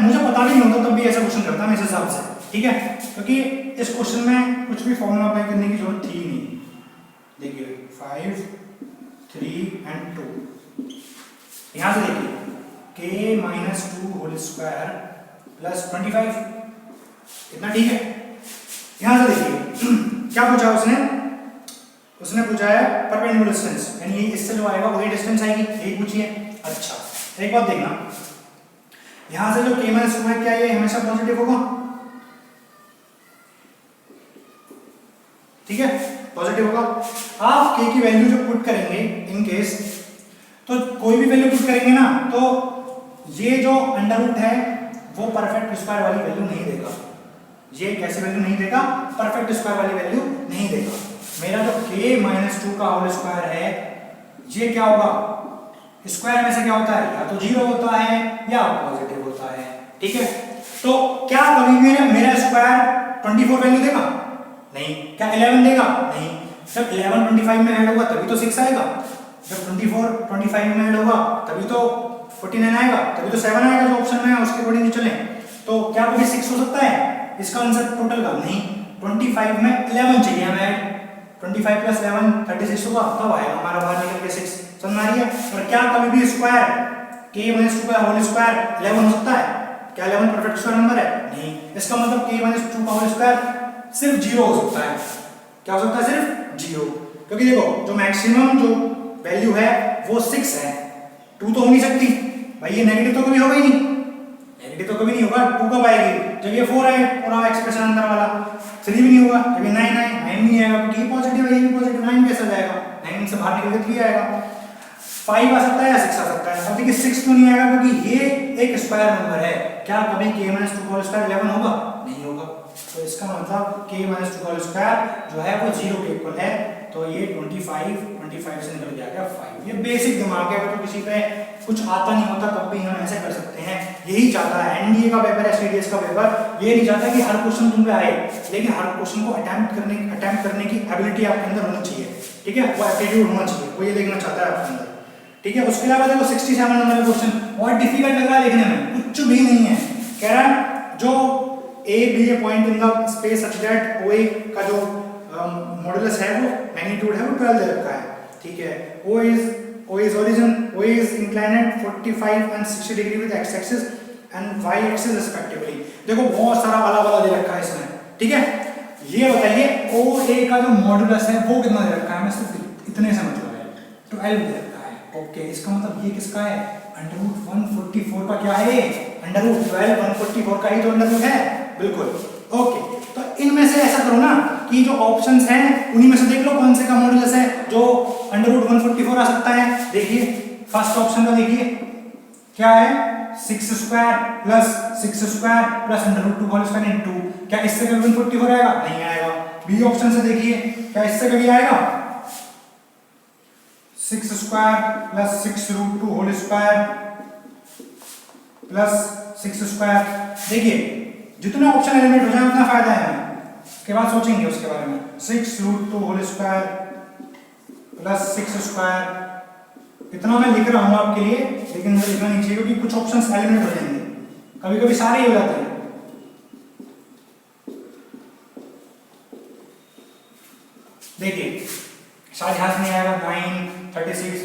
मुझे पता भी नहीं होता तब भी ऐसा क्वेश्चन करता मैं इस हिसाब से। ठीक है, क्योंकि इस क्वेश्चन में कुछ भी फॉर्मूला अप्लाई करने की जरूरत थी नहीं। देखिए 5, 3 and 2, यहाँ से देखिए k - 2 होल स्क्वायर प्लस 25, इतना ठीक है। यहां से देखिए क्या पूछा उसने, उसने पूछा है परपेंडिकुलर डिस्टेंस, यानी इससे जो आएगा वही डिस्टेंस आएगी, यही पूछिए। अच्छा एक बात देखना, यहां से जो k माइनस 2 है क्या ये हमेशा पॉजिटिव होगा? ठीक है, पॉजिटिव होगा। आप k की वैल्यू जो पुट करेंगे इन केस, तो कोई भी वैल्यू पुट करेंगे ना, तो ये जो अंडर रूट है वो परफेक्ट स्क्वायर वाली वैल्यू नहीं देगा। ये कैसी वैल्यू नहीं देगा? परफेक्ट स्क्वायर वाली वैल्यू नहीं देगा। मेरा जो k माइनस 2 का होल स्क्वायर है, ये क्या होगा? स्क्वायर में से क्या होता है? या तो 0 होता है या पॉजिटिव होता है। ठीक है, तो क्या कभी भी मेरा स्क्वायर 24 वैल्यू देगा? नहीं। क्या 11 देगा? नहीं। जब 11 25 में ऐड होगा तभी तो 6 आएगा, जब 24 25 में ऐड होगा तभी तो 49 आएगा, तभी तो 7 आएगा जो ऑप्शन में है उसके अकॉर्डिंग चलें। तो क्या कभी 6 हो सकता है इसका आंसर टोटल का? नहीं। 25 में 11 चाहिए हमें ऐड, 25 प्लस 11 36 होगा, तब आएगा हमारा बाहर निकल के 6। समझ आ रही है? और क्या कभी भी स्क्वायर k माइनस 2 का होल स्क्वायर 11 हो सकता है? क्या 11 परफेक्ट स्क्वायर नंबर है? नहीं। इसका मतलब k माइनस 2 का होल स्क्वायर सिर्फ 0 हो सकता है। क्या हो सकता है? सिर्फ 0, क्योंकि देखो जो मैक्सिमम जो वैल्यू है वो 6 है, 2 तो हो नहीं सकती भाई, ये नेगेटिव तो कभी होगा ही नहीं, नेगेटिव तो कभी नहीं होगा। 2 कब आएगी? जब ये 4 है पूरा एक्सप्रेशन अंदर वाला। 3 भी नहीं होगा, जब ये 9 है, 9 नहीं आएगा क्योंकि ये पॉजिटिव है, ये भी पॉजिटिव, 9 कैसे जाएगा? 9 से बाहर निकल के 3 आएगा। 5 आ सकता है या 6 आ सकता है। अब देखिए 6 क्यों नहीं आएगा? क्योंकि ये एक स्क्वायर नंबर है। क्या कभी k माइनस 2 का होल स्क्वायर 11 होगा? नहीं होगा। तो इसका मतलब k माइनस 2 का होल स्क्वायर जो है वो 0 के इक्वल है। तो ये 25 से निकल गया 5। ये बेसिक दिमाग है, अगर तो किसी पे कुछ आता नहीं होता तब भी हम ऐसे कर सकते हैं। यही चाहता है एनडीए का पेपर, एसटीडीएस का पेपर, ये नहीं चाहता कि हर क्वेश्चन तुम पे आए, लेकिन हर क्वेश्चन को अटेम्प्ट करने की एबिलिटी आपके अंदर होनी चाहिए। ठीक है, वो एप्टीट्यूड होना चाहिए, वो ये देखना चाहता है आपके अंदर। ठीक है, उसके अलावा देखो 67 नंबर का क्वेश्चन बहुत डिफिकल्ट लग रहा है लिखने में, कुछ भी नहीं है। कह रहा है जो A B a point in the space such that OA का जो मॉडुलस है वो मैग्नीट्यूड है वो 12 दे रखा है। ठीक है, O is origin, O is inclined 45 and 60 degree with x axis and y axis respectively. देखो बहुत सारा वाला वाला दे रखा है इसमें। ठीक है, ये बताइए OA का जो मॉडुलस है वो कितना दे रखा है? हमें सिर्फ इतने से मतलब है, 12 दे रखा है। ओके, इसका मतलब ये किसका है? अंडर रूट 144 का। क्या है? अंडर रूट 12 144 का ही तो अंडर रूट है। बिल्कुल। ओके, तो इनमें से ऐसा करो ना कि जो ऑप्शंस हैं उन्हीं में से देख लो कौन से का मॉडुलस है जो अंडर रूट 144 आ सकता है। देखिए फर्स्ट ऑप्शन का देखिए क्या है? 6 square plus under root 2 whole square in 2। क्या इससे कभी 144 आएगा? नहीं आएगा। बी ऑप्शन से देखिए क्या इससे कभी आएगा? 6 square plus 6 root 2 whole square plus 6 square. देखिए जितने ऑप्शन एलिमिनेट हो जाए उतना फायदा है हमें, उसके बाद सोचेंगे उसके बारे में। 6 root 2 whole square plus 6 square. इतना मैं लिख रहा हूं आपके लिए, लेकिन मुझे लिखना नहीं चाहिए क्योंकि कुछ ऑप्शंस एलिमिनेट हो जाएंगे, कभी कभी सारे ही हो जाते हैं। देखिए शायद यहां से नहीं आएगा, 9 36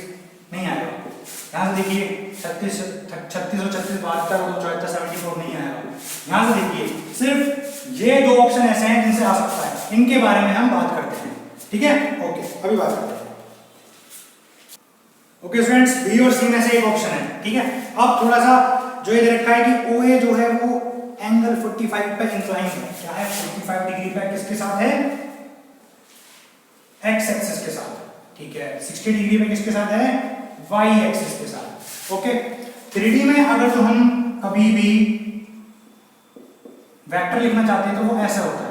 नहीं आएगा। यहां से देखिए 36 और 36 72 74 नहीं आएगा। यहां से देखिए सिर्फ ये दो ऑप्शन ऐसे हैं जिनसे आ सकता है, इनके बारे में हम बात करते हैं। ठीक है, ओके अभी बात करते हैं। ओके स्टूडेंट्स, बी और सी में से एक ऑप्शन है। ठीक है, अब थोड़ा सा जो ये रखा है कि OA जो है वो एंगल 45 पे इंक्लाइन है। क्या है? 45 डिग्री पे किसके साथ है? x एक्सिस के साथ। ठीक है, 60 डिग्री पे किसके साथ है? y एक्सिस के साथ। ओके, 3D में अगर जो हम कभी भी वेक्टर लिखना चाहते हैं तो वो ऐसा होता है।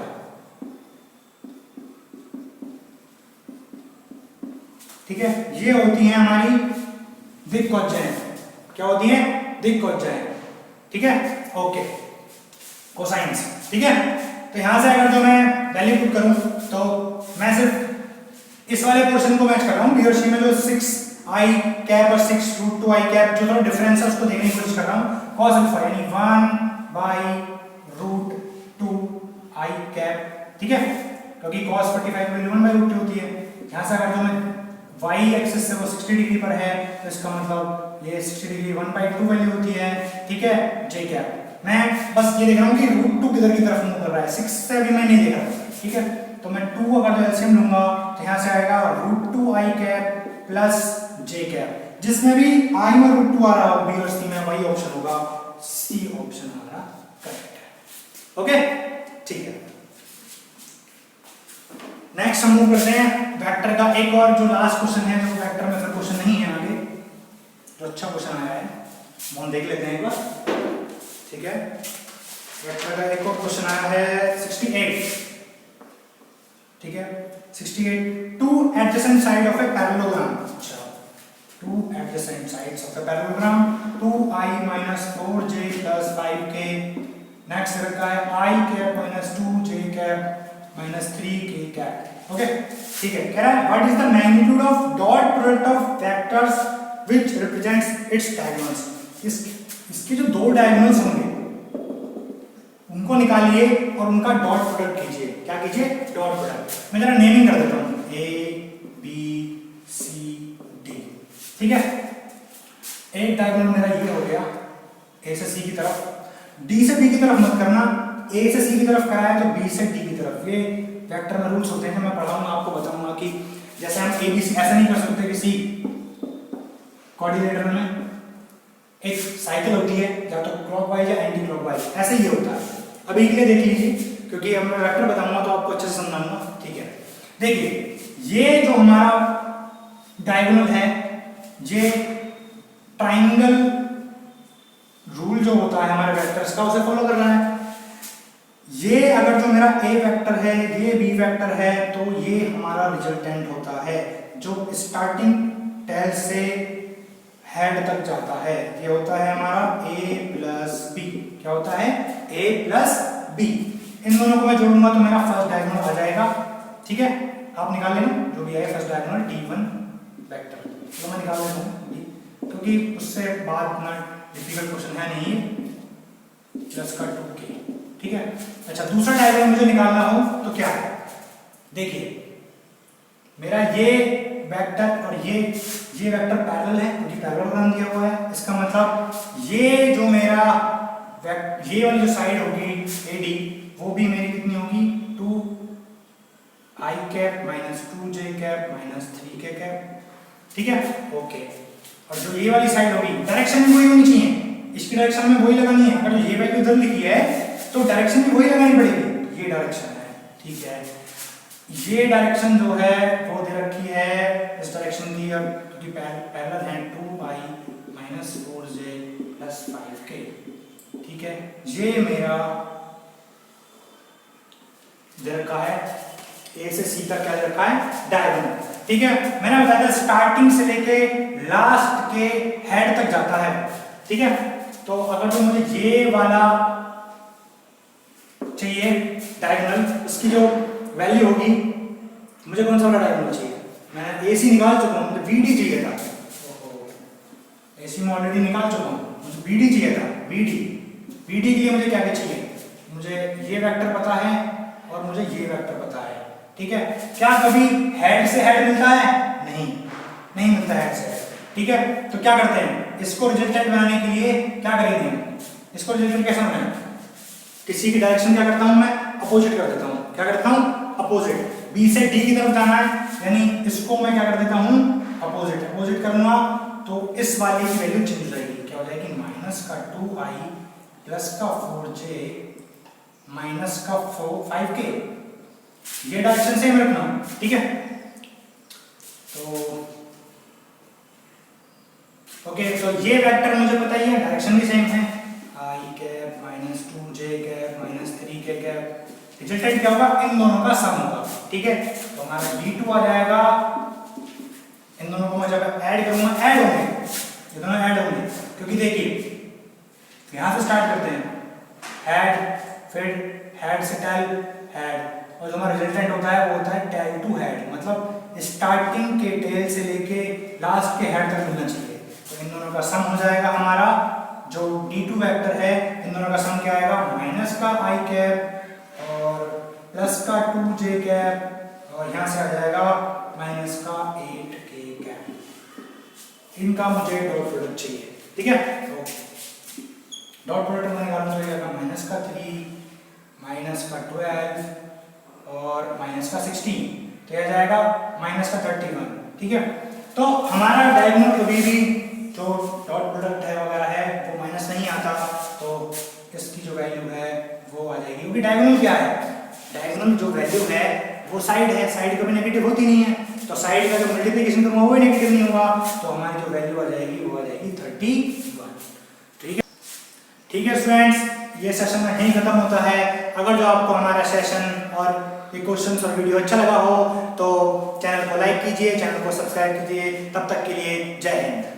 ठीक है, ये होती है हमारी दिक्कोज्जाएं। क्या होती है? दिक्कोज्जाएं। ठीक है, ओके, कोसाइंस। ठीक है, तो यहां से अगर जो मैं वैल्यू पुट करूं तो मैं सिर्फ इस वाले पोर्शन को मैच कर रहा हूं। बी और सी में जो 6i कैप और 6 रूट 2i कैप जो थोड़ा डिफरेंस है उसको देखने की कोशिश कर रहा हूं। कॉस अल्फा यानी 1 बाई रूट 2i कैप। ठीक है, क्योंकि cos 45 की वैल्यू 1 बाई रूट 2 होती है। यहां से अगर जो मैं वाई एक्सिस से वो 60 डिग्री पर है, तो इसका मतलब ये 60 डिग्री 1/2 वैल्यू होती है, ठीक है, जे कैप। मैं बस ये देख रहा हूँ कि √2 किधर की तरफ मूव कर रहा है, 6 से अभी मैं नहीं देख रहा, ठीक है। तो मैं 2 अगर एलसीएम लूंगा तो यहाँ से आएगा √2 आई कैप प्लस जे कैप, जिसमें भी आई और √2 आ रहा हो बी और सी में, वही ऑप्शन होगा, सी ऑप्शन हमारा करेक्ट है। ओके, ठीक है। नेक्स्ट हम मूव करते हैं वेक्टर का एक और जो लास्ट क्वेश्चन है, जो वेक्टर में फिर क्वेश्चन नहीं है आगे, जो अच्छा क्वेश्चन आया है वो हम देख लेते हैं एक बार, ठीक है। वेक्टर का एक और क्वेश्चन आया है 68, ठीक है, 68, two adjacent side of a parallelogram, अच्छा, two adjacent sides of a parallelogram, 2i - 4j + 5k, next रखा है i cap - 2j cap -3k cap. Okay, ठीक है। कह रहा है what is the magnitude of dot product of vectors which represents its diagonals. इसके जो दो डायगोनल्स होंगे उनको निकालिए और उनका डॉट प्रोडक्ट कीजिए। क्या कीजिए? Dot product. मैं जरा नेमिंग कर देता हूं, ए बी सी डी, ठीक है। एक डायगोनल मेरा ये हो गया ए से सी की तरफ, डी से बी की तरफ मत करना, ए से सी की तरफ कराया तो बी से डी की तरफ। ये वेक्टर में रूल्स होते हैं, मैं पढ़ाऊंगा आपको, बताऊंगा कि जैसे हम ए बी सी ऐसा नहीं कर सकते कि सी कोऑर्डिनेटर में एक साइकिल होती है, या तो क्लॉकवाइज या एंटी क्लॉकवाइज, ऐसे ही होता है। अभी के लिए देख लीजिए, क्योंकल अब मैं वेक्टर बताऊंगा तो आपको अच्छे से समझाऊंगा, ठीक है। देखिए, ये जो हमारा डायगोनल है, ये ट्राइंगल रूल जो होता है हमारे वेक्टर्स का, उसे फॉलो कर रहा है। ये अगर जो मेरा ए वेक्टर है, ये बी वेक्टर है, तो ये हमारा रिजल्टेंट होता है जो स्टार्टिंग टेल से हेड तक जाता है। ये होता है हमारा a प्लस बी। क्या होता है? a plus B. इन दोनों को मैं जोड़ूंगा तो मेरा फर्स्ट डायगोनल आ जाएगा, ठीक है। आप निकाल लेना जो भी आए फर्स्ट डायगोनल d1 वेक्टर, तो मैं निकाल लेता हूँ क्योंकि उससे बाद इतना डिफिकल्ट क्वेश्चन है नहीं, प्लस का 2k, ठीक है। अच्छा, दूसरा डायग्राम मुझे निकालना हो तो क्या है? देखिए, मेरा ये वेक्टर और ये वेक्टर पैरेलल है क्योंकि पैरेललोग्राम दिया हुआ है। इसका मतलब ये जो मेरा ये वाली जो साइड होगी AD, वो भी मेरी कितनी होगी? 2i cap - 2j cap - 3k cap, ठीक है। ओके, और जो ये वाली साइड होगी, डायरेक्शन भी वही होनी चाहिए, इसकी डायरेक्शन में वही लगानी है। अगर ये वैल्यू इधर लिखी है तो डायरेक्शन भी वही लगानी पड़ेगी। ये डायरेक्शन है, ठीक है। ये डायरेक्शन जो है वो दे रखी है, इस डायरेक्शन की, और क्योंकि पैरेलल है 2i - 4j + 5k, ठीक है। ये मेरा दे रखा है ए से सी तक, क्या दे रखा है? डायगोनल, ठीक है। मैंने बताया था स्टार्टिंग से लेके लास्ट के हेड तक जाता है, ठीक है। तो अगर तो मुझे ये वाला चाहिए डायगोनल, इसकी जो वैल्यू होगी, मुझे कौन सा वाला डायगोनल चाहिए? मैं AC निकाल चुका हूं, मुझे BD चाहिए था। AC में ऑलरेडी निकाल चुका हूं, मुझे BD चाहिए था। BD के लिए मुझे क्या क्या चाहिए? मुझे ये वेक्टर पता है और मुझे ये वेक्टर पता है, ठीक है। क्या कभी हेड से हेड मिलता है? नहीं मिलता हेड से हेड, ठीक है। तो क्या करते हैं, इसको रिजल्टेंट बनाने के लिए क्या करेंगे? इसको रिजल्टेंट कैसे बनाएं? किसी की डायरेक्शन क्या करता हूं मैं? अपोजिट कर देता हूं। क्या करता हूं? अपोजिट। B से D की तरफ जाना है, यानी इसको मैं क्या कर देता हूं? अपोजिट करूंगा, तो इस वाली की वैल्यू चेंज हो जाएगी। क्या हो जाएगी? -2i + 4j - 5k। ये डायरेक्शन सेम रखना, ठीक है। तो ओके, तो ये वेक्टर मुझे पता ही है, डायरेक्शन भी सेम है, i cap - 2j cap - 3k cap. Resultant क्या होगा? इन दोनों का सम होगा, ठीक है। तो हमारा D2 आ जाएगा, इन दोनों को मैं जब ऐड करूंगा, ऐड होंगे, ये दोनों ऐड होंगे, क्योंकि देखिए यहां से स्टार्ट करते हैं, हेड, फिर हेड से टेल, हेड, और जो हमारा रिजल्टेंट होता है वो होता है टेल टू हेड, मतलब स्टार्टिंग के टेल से लेके लास्ट के हेड तक मिलना चाहिए। तो इन दोनों का सम हो जाएगा हमारा, जो D2 वेक्टर है, इन दोनों का सम क्या आएगा? -i कैप और +2j कैप, और यहां से आ जाएगा -8k इनका मुझे डॉट प्रोडक्ट चाहिए, ठीक है। डॉट प्रोडक्ट मैंने निकालना चाहिए माइनस का 3 माइनस का 12 और माइनस का 16, तो यह जाएगा माइनस का 31, ठीक है। तो हमारा डायगोनल कभी भी जो डॉट प्रोडक्ट है वगैरह है वो माइनस नहीं आता, तो इसकी जो वैल्यू है वो आ जाएगी, क्योंकि डायगोनल क्या है, डायगोनल जो वैल्यू है वो साइड है, साइड कभी नेगेटिव होती नहीं है, तो साइड का जो मल्टीप्लिकेशन करूंगा वो भी नेगेटिव नहीं होगा, तो हमारी जो वैल्यू आ जाएगी वो आ जाएगी 31, ठीक है। ठीक है स्टूडेंट्स, ये सेशन यहीं खत्म होता है। अगर जो आपको हमारा सेशन और ये क्वेश्चंस और वीडियो अच्छा लगा हो तो चैनल को लाइक कीजिए, चैनल को सब्सक्राइब कीजिए। तब तक के लिए जय हिंद।